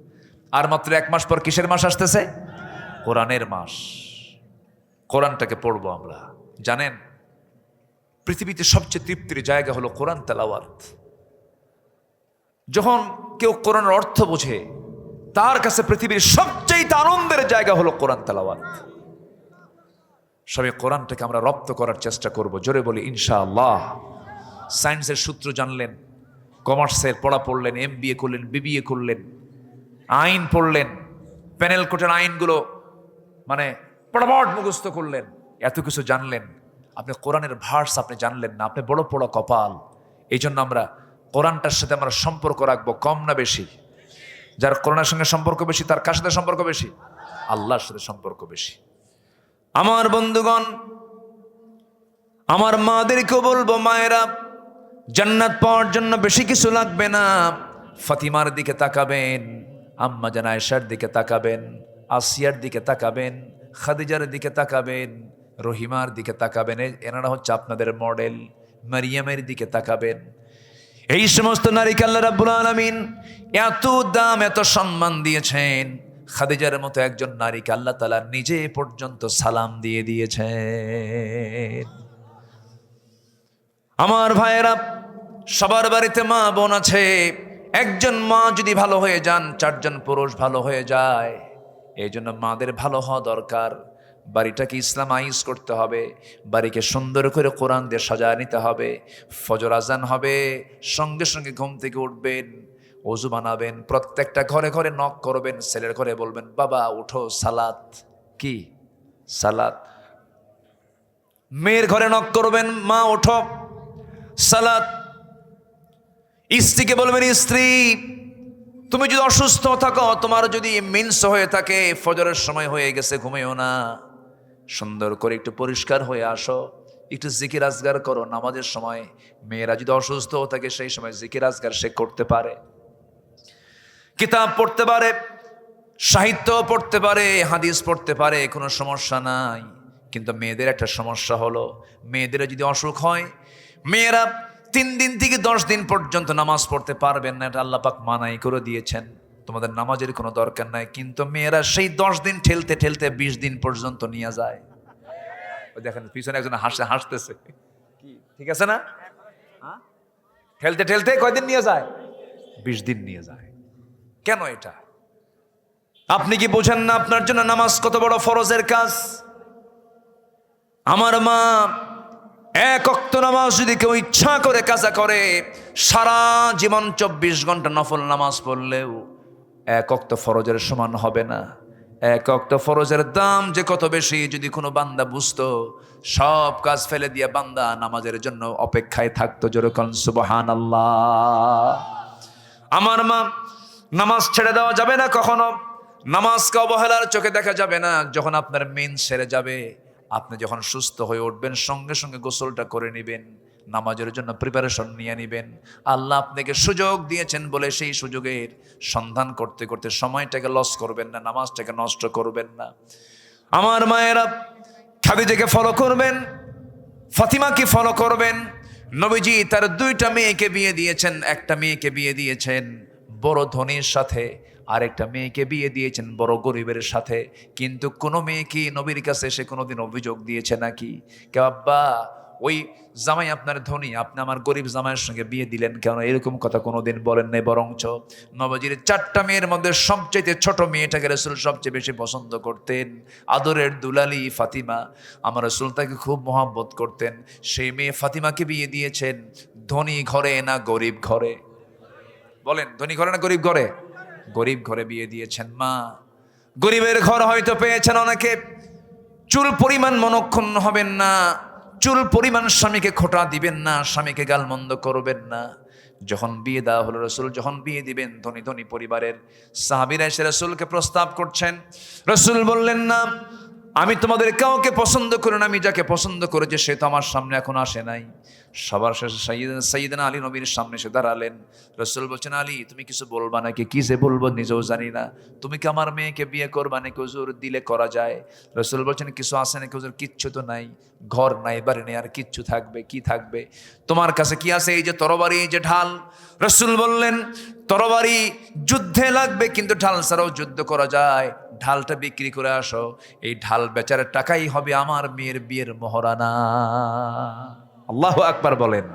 আর মাত্র 1 মাস পর কিসের মাস আসতেছে? কোরআনের মাস। কোরআনটাকে পড়বো আমরা। জানেন, পৃথিবীতে সবচেয়ে তৃপ্তির জায়গা হলো কোরআন তেলাওয়াত। যখন কেউ কোরআনের অর্থ বোঝে, তার কাছে পৃথিবীর সবচেয়ে আনন্দের জায়গা হলো কোরআন তেলাওয়াত। সবাই কোরআনটাকে আমরা রপ্ত করার চেষ্টা করব। জোরে বলি ইনশাআল্লাহ। সায়েন্সের সূত্র জানলেন, কমার্সের পড়া পড়লেন, MBA করলেন, BBA করলেন, আইন পড়লেন, প্যানেল কোর্টের আইনগুলো মানে পড়াপড় মুখস্থ করলেন, এত কিছু জানলেন, আপনি কোরআনের ভার্স আপনি জানলেন না। আপনি বড় পড়া কপাল। এই জন্য আমরা কোরআনটার সাথে আমরা সম্পর্ক রাখবো, কম না বেশি? যার কোরআনের সঙ্গে সম্পর্ক বেশি, তার কার সাথে সম্পর্ক বেশি? আল্লাহর সাথে সম্পর্ক বেশি। আমার বন্ধুগণ, আমার মাদেরকেও বলবো, মায়েরা, জান্নাত পাওয়ার জন্য বেশি কিছু লাগবে না। ফাতিমার দিকে তাকাবেন, আম্মা জান আয়েশার দিকে তাকাবেন, আসিয়ার দিকে তাকাবেন, খাদিজার দিকে তাকাবেন, রহিমার দিকে তাকাবেন। এনারা হচ্ছে আপনাদের মডেল। মারিয়ামের দিকে তাকাবেন। এই সমস্ত নারীকে আল্লাহ রাব্বুল আলামিন এত দাম, এত সম্মান দিয়েছেন। খাদিজার মতো একজন নারীকে আল্লাহ তাআলা নিজে পর্যন্ত সালাম দিয়ে দিয়েছেন। আমার ভাইয়েরা, সবার বাড়িতে মা বোন আছে। একজন মা যদি ভালো হয়ে যান, চারজন পুরুষ ভালো হয়ে যায়। এই জন্য মাদের ভালো হওয়া দরকার। বাড়িটাকে ইসলামাইজ করতে হবে, বাড়িকে সুন্দর করে কোরআন দিয়ে সাজায় নিতে হবে। ফজর আজান হবে, সঙ্গে সঙ্গে ঘুম থেকে উঠবেন, ওযু বানাবেন, প্রত্যেকটা ঘরে ঘরে নক করবেন, ছেলের ঘরে বলবেন বাবা উঠো সালাত। কি সালাত? মেয়ের ঘরে নক করবেন, মা ওঠো সালাত। স্ত্রীকে বলবেন স্ত্রী তুমি যদি অসুস্থ থাকো, তোমার যদি মিন্স হয়ে থাকে, ফজরের সময় হয়ে গেছে, ঘুমিও না, সুন্দর করে একটু পরিষ্কার হয়ে আসো, একটু জিকির আজগার করো নামাজের সময়। মেয়েরা যদি অসুস্থ থাকে সেই সময় জিকির আজগার সে করতে পারে, কিতাব পড়তে পারে, সাহিত্য পড়তে পারে, হাদিস পড়তে পারে, কোনো সমস্যা নাই। কিন্তু মেয়েদের একটা সমস্যা হলো, মেয়েদের যদি অসুখ হয়, মেয়েরা 3 দিন থেকে 10 দিন পর্যন্ত নামাজ পড়তে পারবেন না। এটা আল্লাহ পাক মানাই করে দিয়েছেন, তোমাদের নামাজের কোনো দরকার নাই। কিন্তু মেয়েরা সেই 10 দিন ঠেলতে ঠেলতে 20 দিন পর্যন্ত নিয়ে যায়। দেখেন পিছনে একজন হাসতেছে, কি ঠিক আছে না? ঠেলতে ঠেলতে কয়দিন নিয়ে যায়? 20 দিন নিয়ে যায়। কেন এটা? আপনি কি বোঝেন না আপনার জন্য নামাজ কত বড় ফরজের কাজ? আমার মা এক ওয়াক্ত নামাজ যদি কেউ ইচ্ছা করে কাজা করে, সারা জীবন 24 ঘন্টা নফল নামাজ পড়লেও এক ওয়াক্ত ফরজের সমান হবে না। এক ওয়াক্ত ফরজের দাম যে কত বেশি, যদি কোনো বান্দা বুঝতো, সব কাজ ফেলে দিয়ে বান্দা নামাজের জন্য অপেক্ষায় থাকতো। যেরকম সুবহানাল্লাহ। আমার মা, নামাজ ছেড়ে দেওয়া যাবে না কখনো, নামাজকে অবহেলার চোখে দেখা যাবে না। যখন আপনার মেন সেরে যাবে, আপনি যখন সুস্থ হয়ে উঠবেন, সঙ্গে সঙ্গে গোসলটা করে নেবেন, নামাজের জন্য প্রিপারেশন নিয়ে নেবেন। আল্লাহ আপনাকে সুযোগ দিয়েছেন বলে সেই সুযোগের সন্ধান করতে করতে সময়টাকে লস করবেন না, নামাজটাকে নষ্ট করবেন না। আমার মায়েরা, খাদিজাকে ফলো করবেন, ফাতিমাকে ফলো করবেন। নবীজি তার 2টা মেয়েকে বিয়ে দিয়েছেন। একটা মেয়েকে বিয়ে দিয়েছেন বড় ধনীর সাথে, আরেকটা মেয়েকে বিয়ে দিয়েছেন বড় গরিবের সাথে। কিন্তু কোনো মেয়ে কি নবীর কাছে এসে কোনোদিন অভিযোগ দিয়েছে নাকি? কে আব্বা ওই জামাই আপনার ধনী, আপনি আমার গরিব জামাইয়ের সঙ্গে বিয়ে দিলেন কেন? এরকম কথা কোনোদিন বলেন নাই। বরঞ্চ নবীজির 4টা মেয়ের মধ্যে সবচেয়ে ছোট মেয়েটাকে রাসূল সবচেয়ে বেশি পছন্দ করতেন, আদরের দুলালি ফাতিমা। আমার রাসূল তাকে খুব মহব্বত করতেন। সেই মেয়ে ফাতিমাকে বিয়ে দিয়েছেন ধনী ঘরে না গরিব ঘরে? বলেন, ধনী ঘরে না গরিব ঘরে? গরিব ঘরে বিয়ে দিয়েছেন মা। গরিবের ঘর হয়তো পেয়েছেন অনেকে, চুল পরিমাণ মনক্ষুণ্ণ হবেন না, চুল পরিমাণ স্বামীকে খোঁটা দিবেন না, স্বামীকে গালমন্দ করবেন না। যখন বিয়ে দেওয়া হলো, রাসূল যখন বিয়ে দিবেন, ধনী ধনী পরিবারের সাহাবীরা এসে রাসূলকে প্রস্তাব করছেন। রাসূল বললেন না, আমি তোমাদের কাউকে পছন্দ করি না, আমি যাকে পছন্দ করেছি সে তো আমার সামনে এখন আসে নাই। সবার শেষে সাইয়েদনা আলী নবীর সামনে এসে দাঁড়ালেন। রাসূল বলছেন, আলী তুমি কিছু বলবা নাকি? কি যে বলবো নিজেও জানি না। তুমি কি আমার মেয়েকে বিয়ে করবা নাকি? হুজুর দিলে করা যায়। রাসূল বলছেন, কিছু আছে নাকি? হুজুর কিচ্ছু তো নাই, ঘর নাই, বাড়ি নেই, আর কিচ্ছু থাকবে? কি থাকবে তোমার কাছে? কি আছে? এই যে তরবারি, এই যে ঢাল। রাসূল বললেন, তরবারি যুদ্ধে লাগবে, কিন্তু ঢাল ছাড়াও যুদ্ধ করা যায়। ঢালটা বিক্রি করে আসো, এই ঢাল বেচার টাকাই হবে আমার মেয়ের বিয়ের মহরানা। আল্লাহু আকবার বলেন।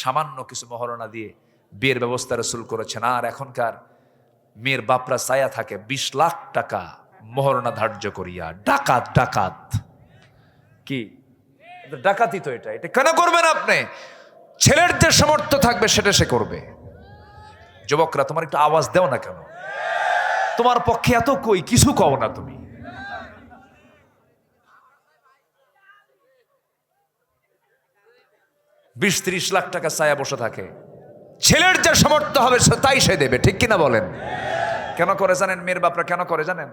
সামান্য কিছু মহরানা দিয়ে বিয়ের ব্যবস্থা রাসূল করেছেন। আর এখনকার মেয়ের বাপরা ছায়া থাকে 20 লাখ টাকা মহরানা ধার্য করিয়া। ডাকাত ডাকাত কি ডাকাতি তো এটা। এটা কেন করবেন আপনি? ছেলের যে সামর্থ্য থাকবে সেটা সে করবে। যুবকরা তোমার একটু আওয়াজ দাও না কেন? তোমার পক্ষে এত কই, কিছু কও না তুমি। বিশ 30 লাখ টাকা ছায়া বসে থাকে। ছেলের যে সামর্থ্য হবে তাই সে দেবে, ঠিক কিনা বলেন? কেন করে জানেন? মেয়ের বাপরা কেন করে জানেন?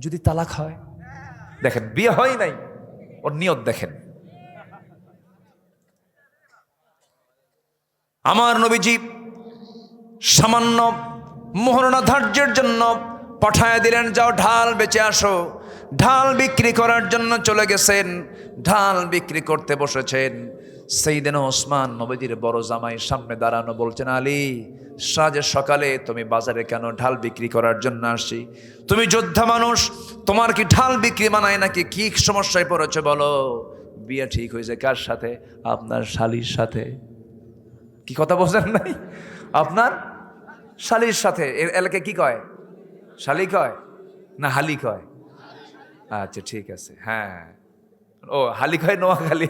যদি তালাক হয়, দেখেন বিয়ে হয় নাই, ওর নিয়ত দেখেন। আমার নবীজি সামান্য মোহরনা ধার্যের জন্য পাঠায় দিলেন, যাও ঢাল বেচে আসো। ঢাল বিক্রি করার জন্য চলে গেছেন, ঢাল বিক্রি করতে বসেছেন। সাইয়েদনা ওসমান নবীজির বড় জামাই সামনে দাঁড়ানো, বলছেন, আলী সাজে সকালে তুমি বাজারে কেন? ঢাল বিক্রি করার জন্য আসি। তুমি যোদ্ধা মানুষ, তোমার কি ঢাল বিক্রি মানায় নাকি? কি সমস্যায় পড়েছে বলো? বিয়ে ঠিক হয়েছে কার সাথে? আপনার শালির সাথে। কি কথা বলছেন নাই? আপনার শালির সাথে। এর এলাকায় কি কয়? শালি কয় না হালি কয়? আচ্ছা ঠিক আছে, হ্যাঁ। ও হালি কয় নোয়াখালী।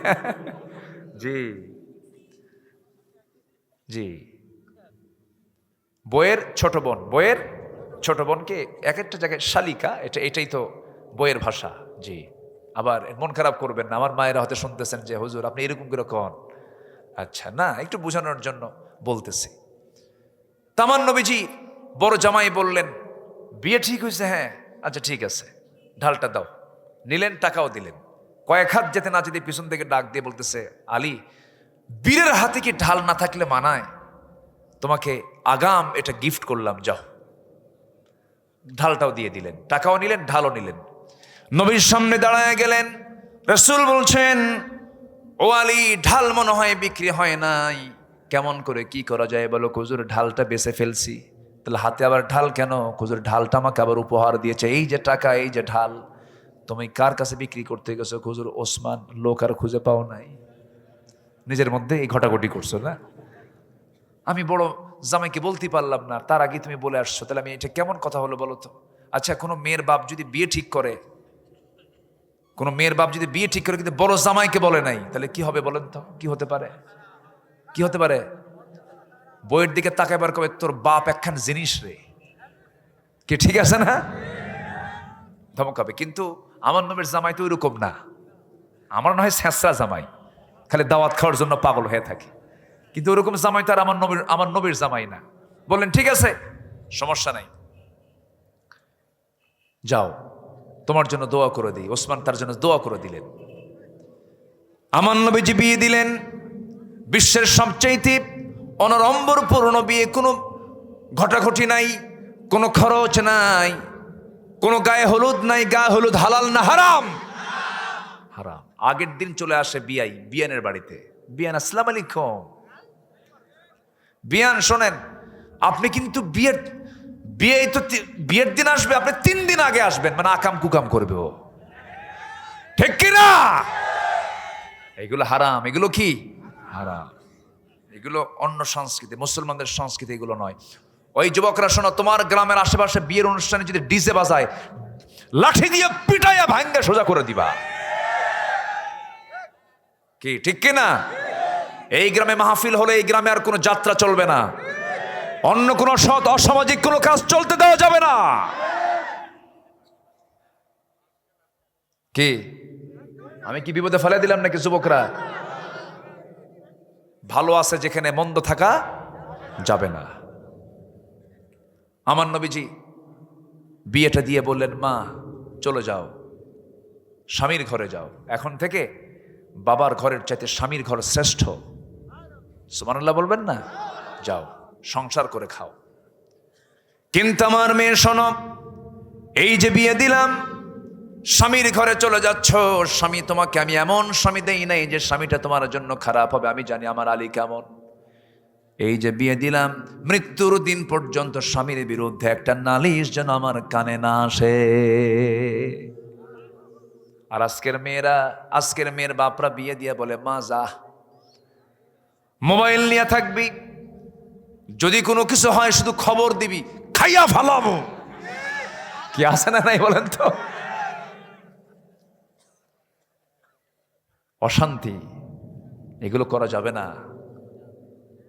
জি জি। বইয়ের ছোট বোন, বইয়ের ছোট বোনকে এক একটা জায়গায় শালিকা, এটাই তো বইয়ের ভাষা। জি। আবার মন খারাপ করবেন না, আমার মায়েরা হয়তো শুনতেছেন যে হুজুর আপনি এরকম করে কন। আচ্ছা না, একটু বোঝানোর জন্য বলতেছি। তামান নবীজি বড় জামাই বললেন বিয়ে ঠিক হয়েছে? হ্যাঁ। আচ্ছা ঠিক আছে, ঢালটা দাও। নিলেন, টাকাও দিলেন। কয়েক হাত যেতে না যেতে পিছন থেকে ডাক দিয়ে বলতেছে, আলী, বীরের হাতে কি ঢাল না থাকলে মানায়? তোমাকে আগাম এটা গিফট করলাম, যাও। ঢালটাও দিয়ে দিলেন, টাকাও নিলেন, ঢালও নিলেন। নবীর সামনে দাঁড়ায় গেলেন। রাসূল বলছেন, ও আলী, ঢাল মনে হয় বিক্রি হয় নাই, কেমন করে কি করা যায় বলো? হুজুর ঢালটা বেচে ফেলছি। তাহলে হাতে আবার ঢাল কেন? হুজুর ঢালটা আমাকে আবার উপহার দিয়েছে, এই যে টাকা, এই যে ঢাল। তুমি কার কাছে বিক্রি করতে গেছো? হুজুর ওসমান, লোক আর খুঁজে পাও নাই। নিজের মধ্যে এই ঘটাঘটি করছো না? আমি বড় জামাইকে বলতে পারলাম না, তার আগে তুমি বলে আসছো, তাহলে আমি এটা কেমন কথা হলো বলো তো? আচ্ছা, কোনো মেয়ের বাপ যদি বিয়ে ঠিক করে, কোনো মেয়ের বাপ যদি বিয়ে ঠিক করে কিন্তু বড় জামাইকে বলে নাই, তাহলে কি হবে বলেন তো? কি হতে পারে? কি হতে পারে? বইয়ের দিকে তাকাইবার কবে তোর বাপ একখান জিনিস রে, কি ঠিক আছে না? ধমক হবে। কিন্তু আমার নবীর জামাই তো ওইরকম না। আমার নয় স্যাঁচরা জামাই, খালি দাওয়াত খাওয়ার জন্য পাগল হয়ে থাকে। কিন্তু ওরকম জামাই তো আর আমার নবীর জামাই না। বললেন ঠিক আছে, সমস্যা নাই, যাও, তোমার জন্য দোয়া করে দিই। ওসমান তার জন্য দোয়া করে দিলেন। আমার নবীজি বিয়ে দিলেন। বিশ্বের সবচাইতে অনড়ম্বর পুরনো বিয়ে, কোনো ঘটাঘটি নাই, কোনো খরচ নাই, কোনো গায়ে হলুদ নাই। গায়ে হলুদ হালাল না হারাম? হারাম। আগের দিন চলে আসে বিয়ানের বাড়িতে। বিয়ান, আসসালামু আলাইকুম। বিয়ান শোনেন, আপনি কিন্তু বিয়ের দিন আসবে, আপনি 3 দিন আগে আসবেন, মানে আকাম কুকাম করবে ও, ঠিক কিনা? এগুলো হারাম। এগুলো কি হারাম? এগুলো অন্য সংস্কৃতি, মুসলমানদের সংস্কৃতি এগুলো নয়। ওই যুবকরা শোনো, তোমার গ্রামের আশেপাশে বিয়ের অনুষ্ঠানে যদি ডিজে বাজায়, লাঠি দিয়ে পিটাইয়া ভাঙ্গা সোজা করে দিবা, কি ঠিক কিনা? এই গ্রামে মাহফিল হলে এই গ্রামে আর কোনো যাত্রা চলবে না, অন্য কোনো সৎ অসামাজিক কোনো কাজ চলতে দেওয়া যাবে না। কি আমি কি বিপদে ফেলে দিলাম নাকি? যুবকরা, ভালো আছে যেখানে, মন্দ থাকা যাবে না। আমার নবীজি বিয়েটা দিয়ে বললেন, মা চলে যাও, স্বামীর ঘরে যাও। এখন থেকে বাবার ঘরের চাইতে স্বামীর ঘর শ্রেষ্ঠ। সুবহানাল্লাহ বলবেন না? যাও, সংসার করে খাও। কিন্তু আমার মেয়ে শোনো, এই যে বিয়ে দিলাম, স্বামীর ঘরে চলে যাচ্ছ, স্বামী তোমাকে আমি এমন স্বামী দেই নাই যে স্বামীটা তোমার জন্য খারাপ হবে। আমি জানি আমার আলী কেমন। এই যে বিয়ে দিলাম, মৃত্যুর দিন পর্যন্ত স্বামীর বিরুদ্ধে একটা নালিশ যেন আমার কানে না আসে। আর আজকের মেয়ের বাপরা বিয়ে দিয়ে বলে, মা যা, মোবাইল নিয়ে থাকবি, যদি কোনো কিছু হয় শুধু খবর দিবি, খাইয়া ফালাবো। কি আছে না নাই বলেন তো? অশান্তি, এগুলো করা যাবে না।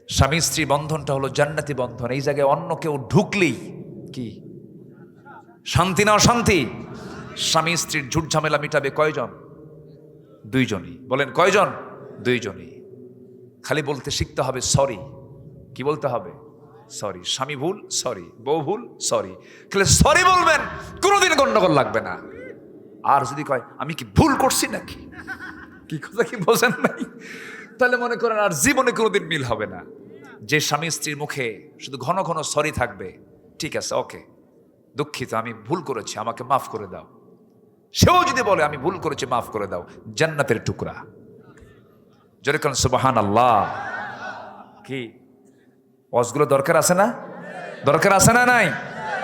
স্বামী স্ত্রী বন্ধনটা হলো জান্নাতি বন্ধন। এই জায়গায় অন্য কেউ ঢুকলেই কি শান্তি না অশান্তি? স্বামী স্ত্রীর ঝুট ঝামেলা মিটাবে কয়জন? 2 জনই। বলেন কয়জন? 2 জনই। খালি বলতে শিখতে হবে সরি। কি বলতে হবে? সরি। স্বামী ভুল, সরি। বউ ভুল, সরি। খালি সরি বলবেন, কোনোদিন গন্ডগোল লাগবে না। আর যদি কয় আমি কি ভুল করছি নাকি, কি কথা কি বোঝেন নাই, তাহলে মনে করেন আর জীবনে কোনোদিন মিল হবে না। যে স্বামী স্ত্রীর মুখে শুধু ঘন ঘন সরি থাকবে, ঠিক আছে, ওকে, দুঃখিত, আমি ভুল করেছি, আমাকে মাফ করে দাও, সেও যদি বলে আমি ভুল করেছি, মাফ করে দাও, জান্নাতের টুকরা। জোরে কোন সুবহানাল্লাহ। কি ওয়াজগুলো দরকার আছে না? দরকার আছে না নাই?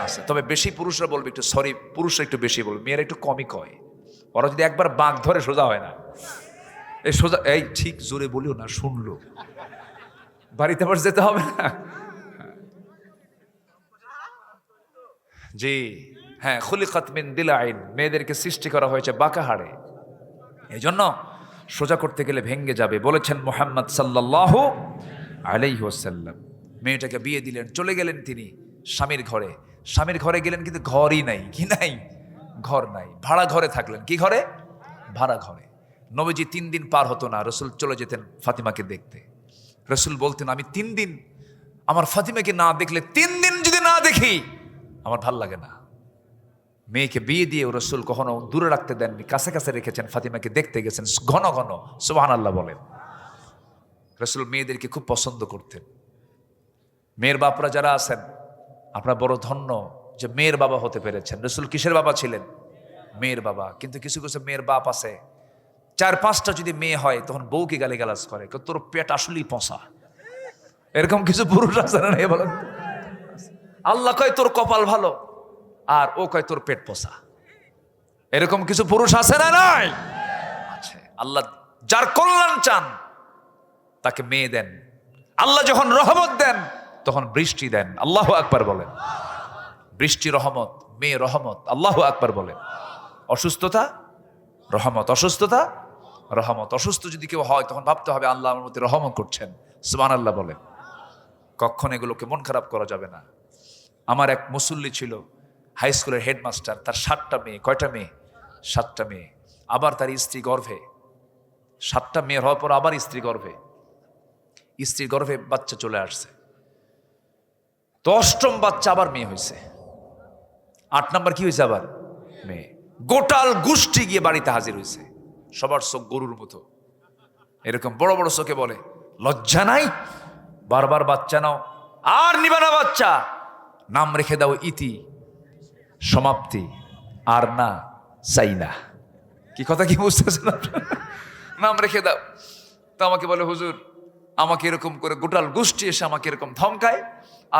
আছে। তবে বেশি পুরুষরা বলবে একটু সরি, পুরুষরা একটু বেশি বলবে, মেয়েরা একটু কমই কয়। ওরা যদি একবার বাঁক ধরে সোজা হয় না। এই সোজা, এই ঠিক জোরে বলিও না, শুনলো, বাড়িতে আবার যেতে হবে না। জি হ্যাঁ, খুলিকাত মিন দিলাইন, মেয়েদেরকে সৃষ্টি করা হয়েছে বাঁকা হাড়ে, এই জন্য সোজা করতে গেলে ভেঙ্গে যাবে, বলেছেন মুহাম্মদ সাল্লাল্লাহু আলাইহি ওয়াসাল্লাম। মেয়েটাকে বিয়ে দিলেন, চলে গেলেন তিনি স্বামীর ঘরে। স্বামীর ঘরে গেলেন কিন্তু ঘরই নাই, কি নাই, ঘর নাই, ভাড়া ঘরে থাকলেন। কি ঘরে? ভাড়া ঘরে। নবীজি 3 দিন পার হতো না, রসুল চলে যেতেন ফাতিমাকে দেখতে। রসুল বলতেন, আমি 3 দিন আমার ফাতিমাকে না দেখলে, 3 দিন যদি না দেখি আমার ভাল লাগে না। মেয়েকে বিয়ে দিয়ে রসুল কখনো দূরে রাখতে দেননি, কাছে কাছে রেখেছেন, ফাতিমাকে দেখতে গেছেন ঘন ঘন। সুবহানাল্লাহ বলেন। রসুল মেয়েদেরকে খুব পছন্দ করতেন। মেয়ের বাপরা যারা আছেন, আপনারা বড় ধন্য যে মেয়ের বাবা হতে পেরেছেন। রসুল কিসের বাবা ছিলেন? মেয়ের বাবা। কিন্তু কিছু কিছু মেয়ের বাপ আছে, 4-5টা যদি মেয়ে হয় তখন বউকে গালিগালাজ করে, তোর পেট আসলেই পচা। এরকম কিছু পুরুষ আছে না? বলেন, আল্লাহ কয় তোর কপাল ভালো, আর ও কয় তোর পেট পচা। এরকম কিছু পুরুষ আছে না? নাই আছে। আল্লাহ যার কল্যাণ চান তাকে মেয়ে দেন। আল্লাহ যখন রহমত দেন তখন বৃষ্টি দেন। আল্লাহু আকবার বলেন। বৃষ্টি রহমত, মেয়ে রহমত। আল্লাহু আকবার বলেন। অসুস্থতা রহমত, অসুস্থতা রহমত। অসুস্থ যদি কেউ হয় তখন ভাবতে হবে আল্লাহ আমার মধ্যে রহমত করছেন। সুবহানাল্লাহ বলেন। কখন এগুলোকে মন খারাপ করা যাবে না। আমার এক মুসল্লি ছিল, হাই স্কুলের হেডমাস্টার, তার 7টা মেয়ে। কয়টা মেয়ে? 7টা মেয়ে। আবার তার স্ত্রী গর্ভে। 7টা মেয়ে হওয়ার পর আবার স্ত্রী গর্ভে, স্ত্রীর গর্ভে বাচ্চা চলে আসছে। তো 8ম বাচ্চা আবার মেয়ে হয়েছে। 8 নাম্বার কি হয়েছে? আবার মেয়ে। গোটাল গোষ্ঠী গিয়ে বাড়িতে হাজির হয়েছে, সবার চোখ গরুর মতো, এরকম বড় বড় চোখে বলে, লজ্জা নাই? বারবার বাচ্চা নাও, আর নিবা না বাচ্চা, নাম রেখে দাও ইতি, সমাপ্তি, আর না চাই না। কি কথা কি বুঝতেছেন? নাম রেখে দাও। তো আমাকে বলে, হুজুর আমাকে এরকম করে গোটাল গোষ্ঠী এসে আমাকে এরকম ধমকায়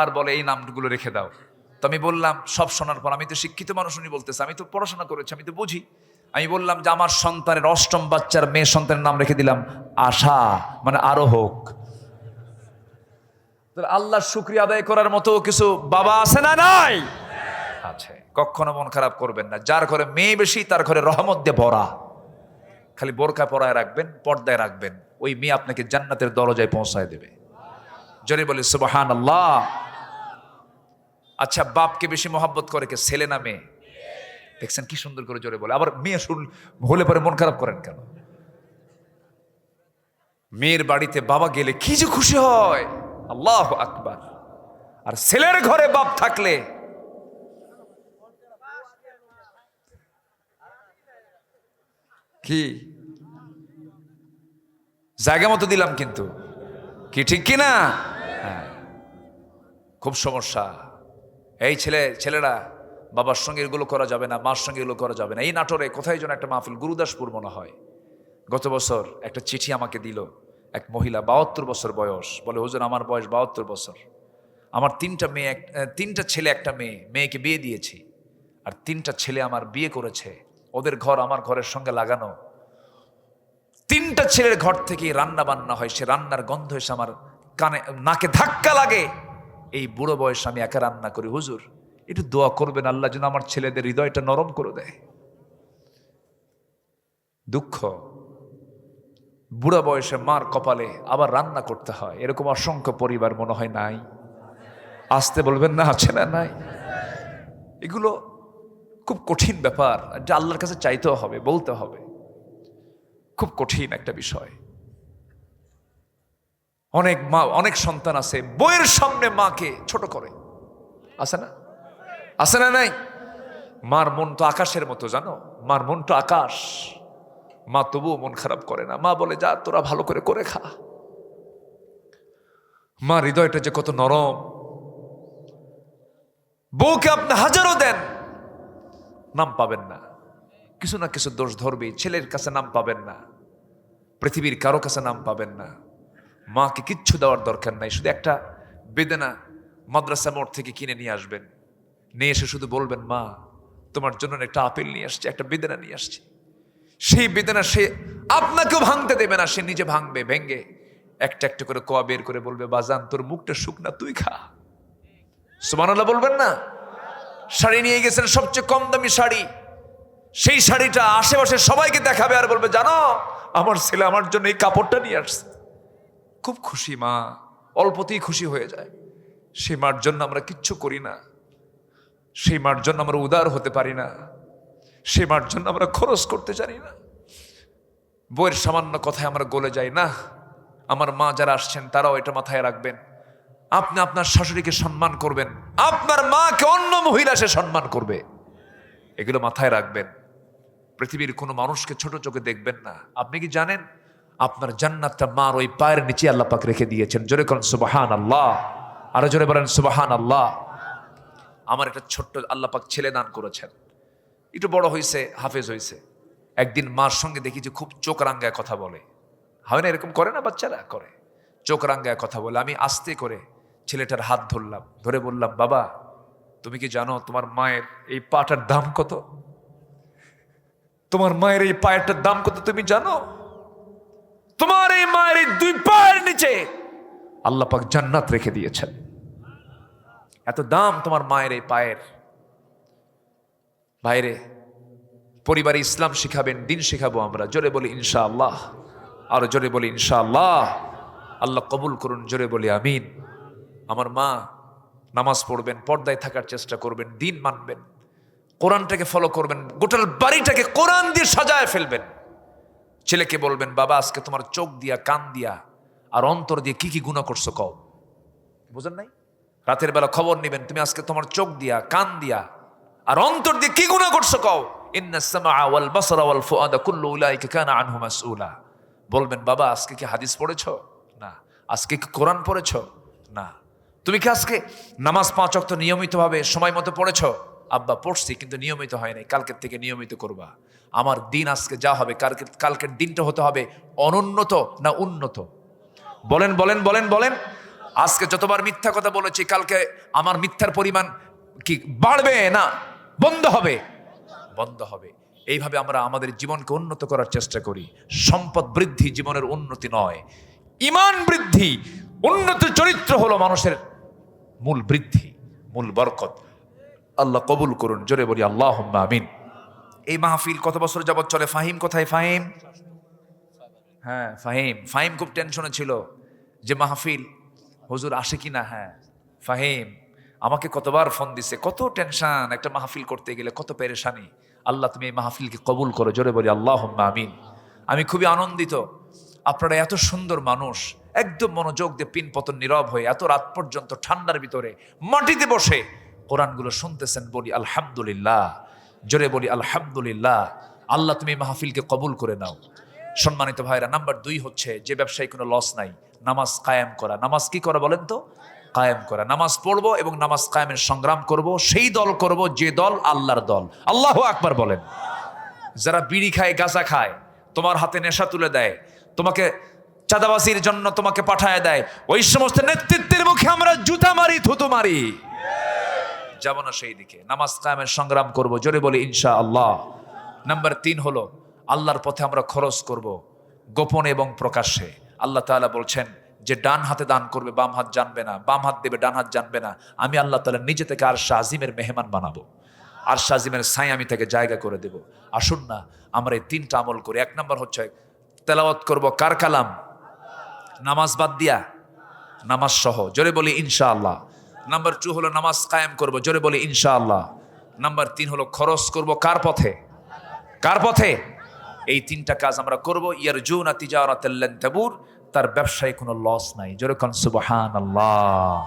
আর বলে এই নামগুলো রেখে দাও। তো আমি বললাম, সব শোনার পর, আমি তো শিক্ষিত মানুষ, উনি বলতেছে, আমি তো পড়াশোনা করেছি, আমি তো বুঝি। আমি বললাম যে আমার সন্তানের 8ম বাচ্চার মেয়ে সন্তানের নাম রেখে দিলাম আশা, মানে আরো হোক। আল্লাহর শুকরিয়া আদায় করার মতো কিছু বাবা আছে না? নাই আছে। কখনো মন খারাপ করবেন না। যার ঘরে মেয়ে বেশি তার ঘরে রহমত দিয়ে ভরা। খালি বোরকা পরায় রাখবেন, পর্দায় রাখবেন, ওই মেয়ে আপনাকে জান্নাতের দরজায় পৌঁছায় দেবে। জোরে বলি সুবহানাল্লাহ। আচ্ছা, বাপকে বেশি মহব্বত করে কে, ছেলে না মেয়ে? দেখছেন কি সুন্দর করে জোরে বলে। আবার মেয়ে হলে পরে মন খারাপ করেন কেন? মেয়ের বাড়িতে বাবা গেলে কি যে খুশি হয়, আল্লাহু আকবার। আর ছেলের ঘরে বাপ থাকলে কি জায়গা মতো দিলাম, কিন্তু কি ঠিক কিনা? হ্যাঁ, খুব সমস্যা। এই ছেলেরা বাবার সঙ্গে এগুলো করা যাবে না, মার সঙ্গে এগুলো করা যাবে না। এই নাটোরে কোথায় যেন একটা মাহফিল, গুরুদাসপুর মনে হয়, গত বছর একটা চিঠি আমাকে দিল এক মহিলা, 72 বছর বয়স। বলে, হুজুর আমার বয়স 72 বছর, আমার 3টা মেয়ে, 3টা ছেলে, একটা মেয়ে। মেয়েকে বিয়ে দিয়েছি, আর 3টা ছেলে আমার বিয়ে করেছে। ওদের ঘর আমার ঘরের সঙ্গে লাগানো। 3টা ছেলের ঘর থেকে রান্না বান্না হয়, সে রান্নার গন্ধ এসে আমার কানে, নাকে ধাক্কা লাগে। এই বুড়ো বয়সে আমি একা রান্না করি। হুজুর একটু দোয়া করবেন, আল্লাহ যেন আমার ছেলেদের হৃদয়টা নরম করে দেয়। দুঃখ, বুড়া বয়সে মার কপালে আবার রান্না করতে হয়। এরকম অসংখ্য পরিবার মনে হয় নাই? আসতে বলবেন না, আছে না? নাই। এগুলো খুব কঠিন ব্যাপার, যা আল্লাহর কাছে চাইতেও হবে, বলতে হবে। খুব কঠিন একটা বিষয়। অনেক মা, অনেক সন্তান আছে বইয়ের সামনে মাকে ছোট করে, আছে না? আছে না? নাই। মার মন তো আকাশের মতো, জানো, মার মন তো আকাশ। মা তবুও মন খারাপ করে না। মা বলে, যা তোরা ভালো করে করে খা। মা হৃদয়টা যে কত নরম। বউকে আপনি হাজারও দেন, নাম পাবেন না, কিছু না কিছু দোষ ধরবে। ছেলের কাছে নাম পাবেন না, পৃথিবীর কারো কাছে নাম পাবেন না। মাকে কিচ্ছু দেওয়ার দরকার নাই, শুধু একটা বেদেনা মাদ্রাসা মোড় থেকে কিনে নিয়ে আসবেন। নিয়ে এসে শুধু বলবেন, মা তোমার জন্য একটা আপেল নিয়ে আসছি, একটা বেদেনা নিয়ে আসছি। সেই বেদনা সে আপনাকেও ভাঙতে দেবে না, সে নিজে ভাঙবে, ভেঙ্গে একটা একটা করে কোয়া বের করে বলবে, বাজান তোর মুখটা শুকনা, তুই খা। সুবহানাল্লাহ বলবেন না? শাড়ি নিয়ে গেছেন, সবচেয়ে কম দামি শাড়ি, সেই শাড়িটা আশেপাশে সবাইকে দেখাবে আর বলবে, জানো আমার ছেলে আমার জন্য এই কাপড়টা নিয়ে আসছে। খুব খুশি মা, অল্পতেই খুশি হয়ে যায়। সেই মার জন্য আমরা কিচ্ছু করি না, সেই মার জন্য আমরা উদার হতে পারি না, সেই মার জন্য আমরা খরচ করতে জানি না। বইয়ের সামান্য কথায় আমরা গলে যাই না। আমার মা যারা আসছেন তারাও এটা মাথায় রাখবেন, আপনি আপনার শাশুড়িকে সম্মান করবেন, আপনার মাকে অন্য মহিলা সে সম্মান করবে, এগুলো মাথায় রাখবেন। পৃথিবীর কোনো মানুষকে ছোট চোখে দেখবেন না। আপনি কি জানেন আপনার জান্নাতটা মার ওই পায়ের নিচে আল্লাহ পাক রেখে দিয়েছেন? জোরে করেন সুবহানাল্লাহ, আরো জোরে বলেন সুবহানাল্লাহ। আমার একটা ছোট্ট আল্লাহ পাক ছেলে দান করেছেন, একটু বড় হয়েছে, হাফেজ হয়েছে। একদিন মার সঙ্গে দেখি যে খুব চোখ রাঙ্গায় কথা বলে, হয় না এরকম করে না বাচ্চারা? করে, চোখ রাঙ্গায় কথা বলে। আমি আস্তে করে ছেলেটার হাত ধরলাম, ধরে বললাম, বাবা তুমি কি জানো তোমার মায়ের এই পাটার দাম কত? তোমার মায়ের এই পায়েরটার দাম কত তুমি জানো? তোমার এই মায়ের এই দুই পায়ের নিচে আল্লাহ পাক জান্নাত রেখে দিয়েছেন, এত দাম তোমার মায়ের এই পায়ের। বাইরে পরিবারে ইসলাম শিখাবেন, দিন শিখাবো আমরা। জোরে বলি ইনশাআল্লাহ, আরো জোরে বলি ইনশাআল্লাহ। আল্লাহ কবুল করুন, জোরে বলি আমিন। আমার মা নামাজ পড়বেন, পর্দায় থাকার চেষ্টা করবেন, দিন মানবেন, কোরআনটাকে ফলো করবেন, গোটাল বাড়িটাকে কোরআন দিয়ে সাজায় ফেলবেন। ছেলেকে বলবেন, বাবা আজকে তোমার চোখ দিয়া, কান দিয়া আর অন্তর দিয়ে কি কি গুনাহ করছো কও। বুঝেন নাই? রাতের বেলা খবর নেবেন, তুমি আজকে তোমার চোখ দিয়া, কান দিয়া আর অন্তর দিয়ে কি গুনাহ করছো কও। ইন্নাস সামআ ওয়াল বাসরা ওয়াল ফুআদা কুল্লু উলাইকা কানা আনহু মাসউলা। বলবেন, বাবা আজকে কি হাদিস পড়েছো? না। আজকে কি কোরআন পড়েছো? না। তুমি কি আজকে নামাজ 5 ওয়াক্ত নিয়মিতভাবে সময় মতো পড়েছো? আব্বা পড়ছি, কিন্তু নিয়মিত হয় নাই, কালকের থেকে নিয়মিত করবা। আমার দিন আজকে যা হবে, কালকের দিনটা হতে হবে অনুন্নত না উন্নত? বলেন বলেন বলেন বলেন। আজকে যতবার মিথ্যা কথা বলেছি, কালকে আমার মিথ্যার পরিমাণ কি বাড়বে না বন্ধ হবে? বন্ধ হবে। এইভাবে আমরা আমাদের জীবনকে উন্নত করার চেষ্টা করি। সম্পদ বৃদ্ধি জীবনের উন্নতি নয়, ঈমান বৃদ্ধি, উন্নত চরিত্র হলো মানুষের মূল বৃদ্ধি, মূল বরকত। আল্লাহ কবুল করুন, জোরে বলি আল্লাহুম্মা আমিন। এই মাহফিল কত বছর যাবত চলে? ফাহিম কোথায়? ফাহিম, হ্যাঁ ফাহিম। ফাহিম খুব টেনশনে ছিল যে মাহফিল হুজুর আসে কিনা। হ্যাঁ ফাহিম আমাকে কতবার ফোন দিছে, কত টেনশন, একটা মাহফিল করতে গেলে কত পেরেশানি। আল্লাহ তুমি এই মাহফিলকে কবুল করো, জোরে বলি আল্লাহুম্মা আমিন। আমি খুবই আনন্দিত, আপনারা এত সুন্দর মানুষ, একদম মনোযোগ দিয়ে পিন পতন নীরব হয়ে এত রাত পর্যন্ত ঠান্ডার ভিতরে মাটিতে বসে কোরআনগুলো শুনতেছেন। বলি আলহামদুলিল্লাহ, জোরে বলি আলহামদুলিল্লাহ। আল্লাহ তুমি মাহফিলকে কবুল করে নাও। সম্মানিত ভাইরা, নাম্বার 2 হচ্ছে যে ব্যবসায় কোনো লস নাই, নামাজ কায়েম করা। নামাজ কি করা বলেন তো? কায়েম করা। নামাজ পড়বো এবং নামাজ কায়েমের সংগ্রাম করব, সেই দল করব যে দল আল্লাহর দল। আল্লাহু আকবার বলেন। যারা বিড়ি খায়, গাঁজা খায়, তোমার হাতে নেশা তুলে দেয়, তোমাকে চাঁদাবাজির জন্য তোমাকে পাঠায় দেয়, ওই সমস্ত নেতৃত্বের মুখে আমরা জুতা মারি, থুতু মারি, যাব না সেই দিকে। নামাজ কায়েমের সংগ্রাম করব, জোরে বলি ইনশাআল্লাহ। নাম্বার 3 হলো আল্লাহর পথে আমরা খরচ করব, গোপনে এবং প্রকাশ্যে। আল্লাহ তাআলা বলছেন যে ডান হাতে দান করবে, বাম হাত জানবে না, বাম হাত দেবে, ডান হাত জানবে না। আমি আল্লাহ তাআলা নিজে থেকে আরশ আজিমের মেহমান বানাবো, আরশ আজিমের ছায়া আমি তাকে জায়গা করে দেব। আসুন না আমরা এই 3টা আমল করি। 1 নম্বর হচ্ছে তেলাওয়াত করব কার কালাম? নামাজ বাদ দিয়া, নামাজ সহ, জোরে বলি ইনশাআল্লাহ। নাম্বার 2 হলো নামাজ কায়েম করব, জোরে বলি ইনশাআল্লাহ। নাম্বার 3 হলো খরচ করব কার পথে? কার পথে? এই 3টা কাজ আমরা করব। ইয়ারজুনা তিজারাতাল লান তাবুর, তার ব্যবসায় কোনো লস নাই। জোরে কোন সুবহানাল্লাহ।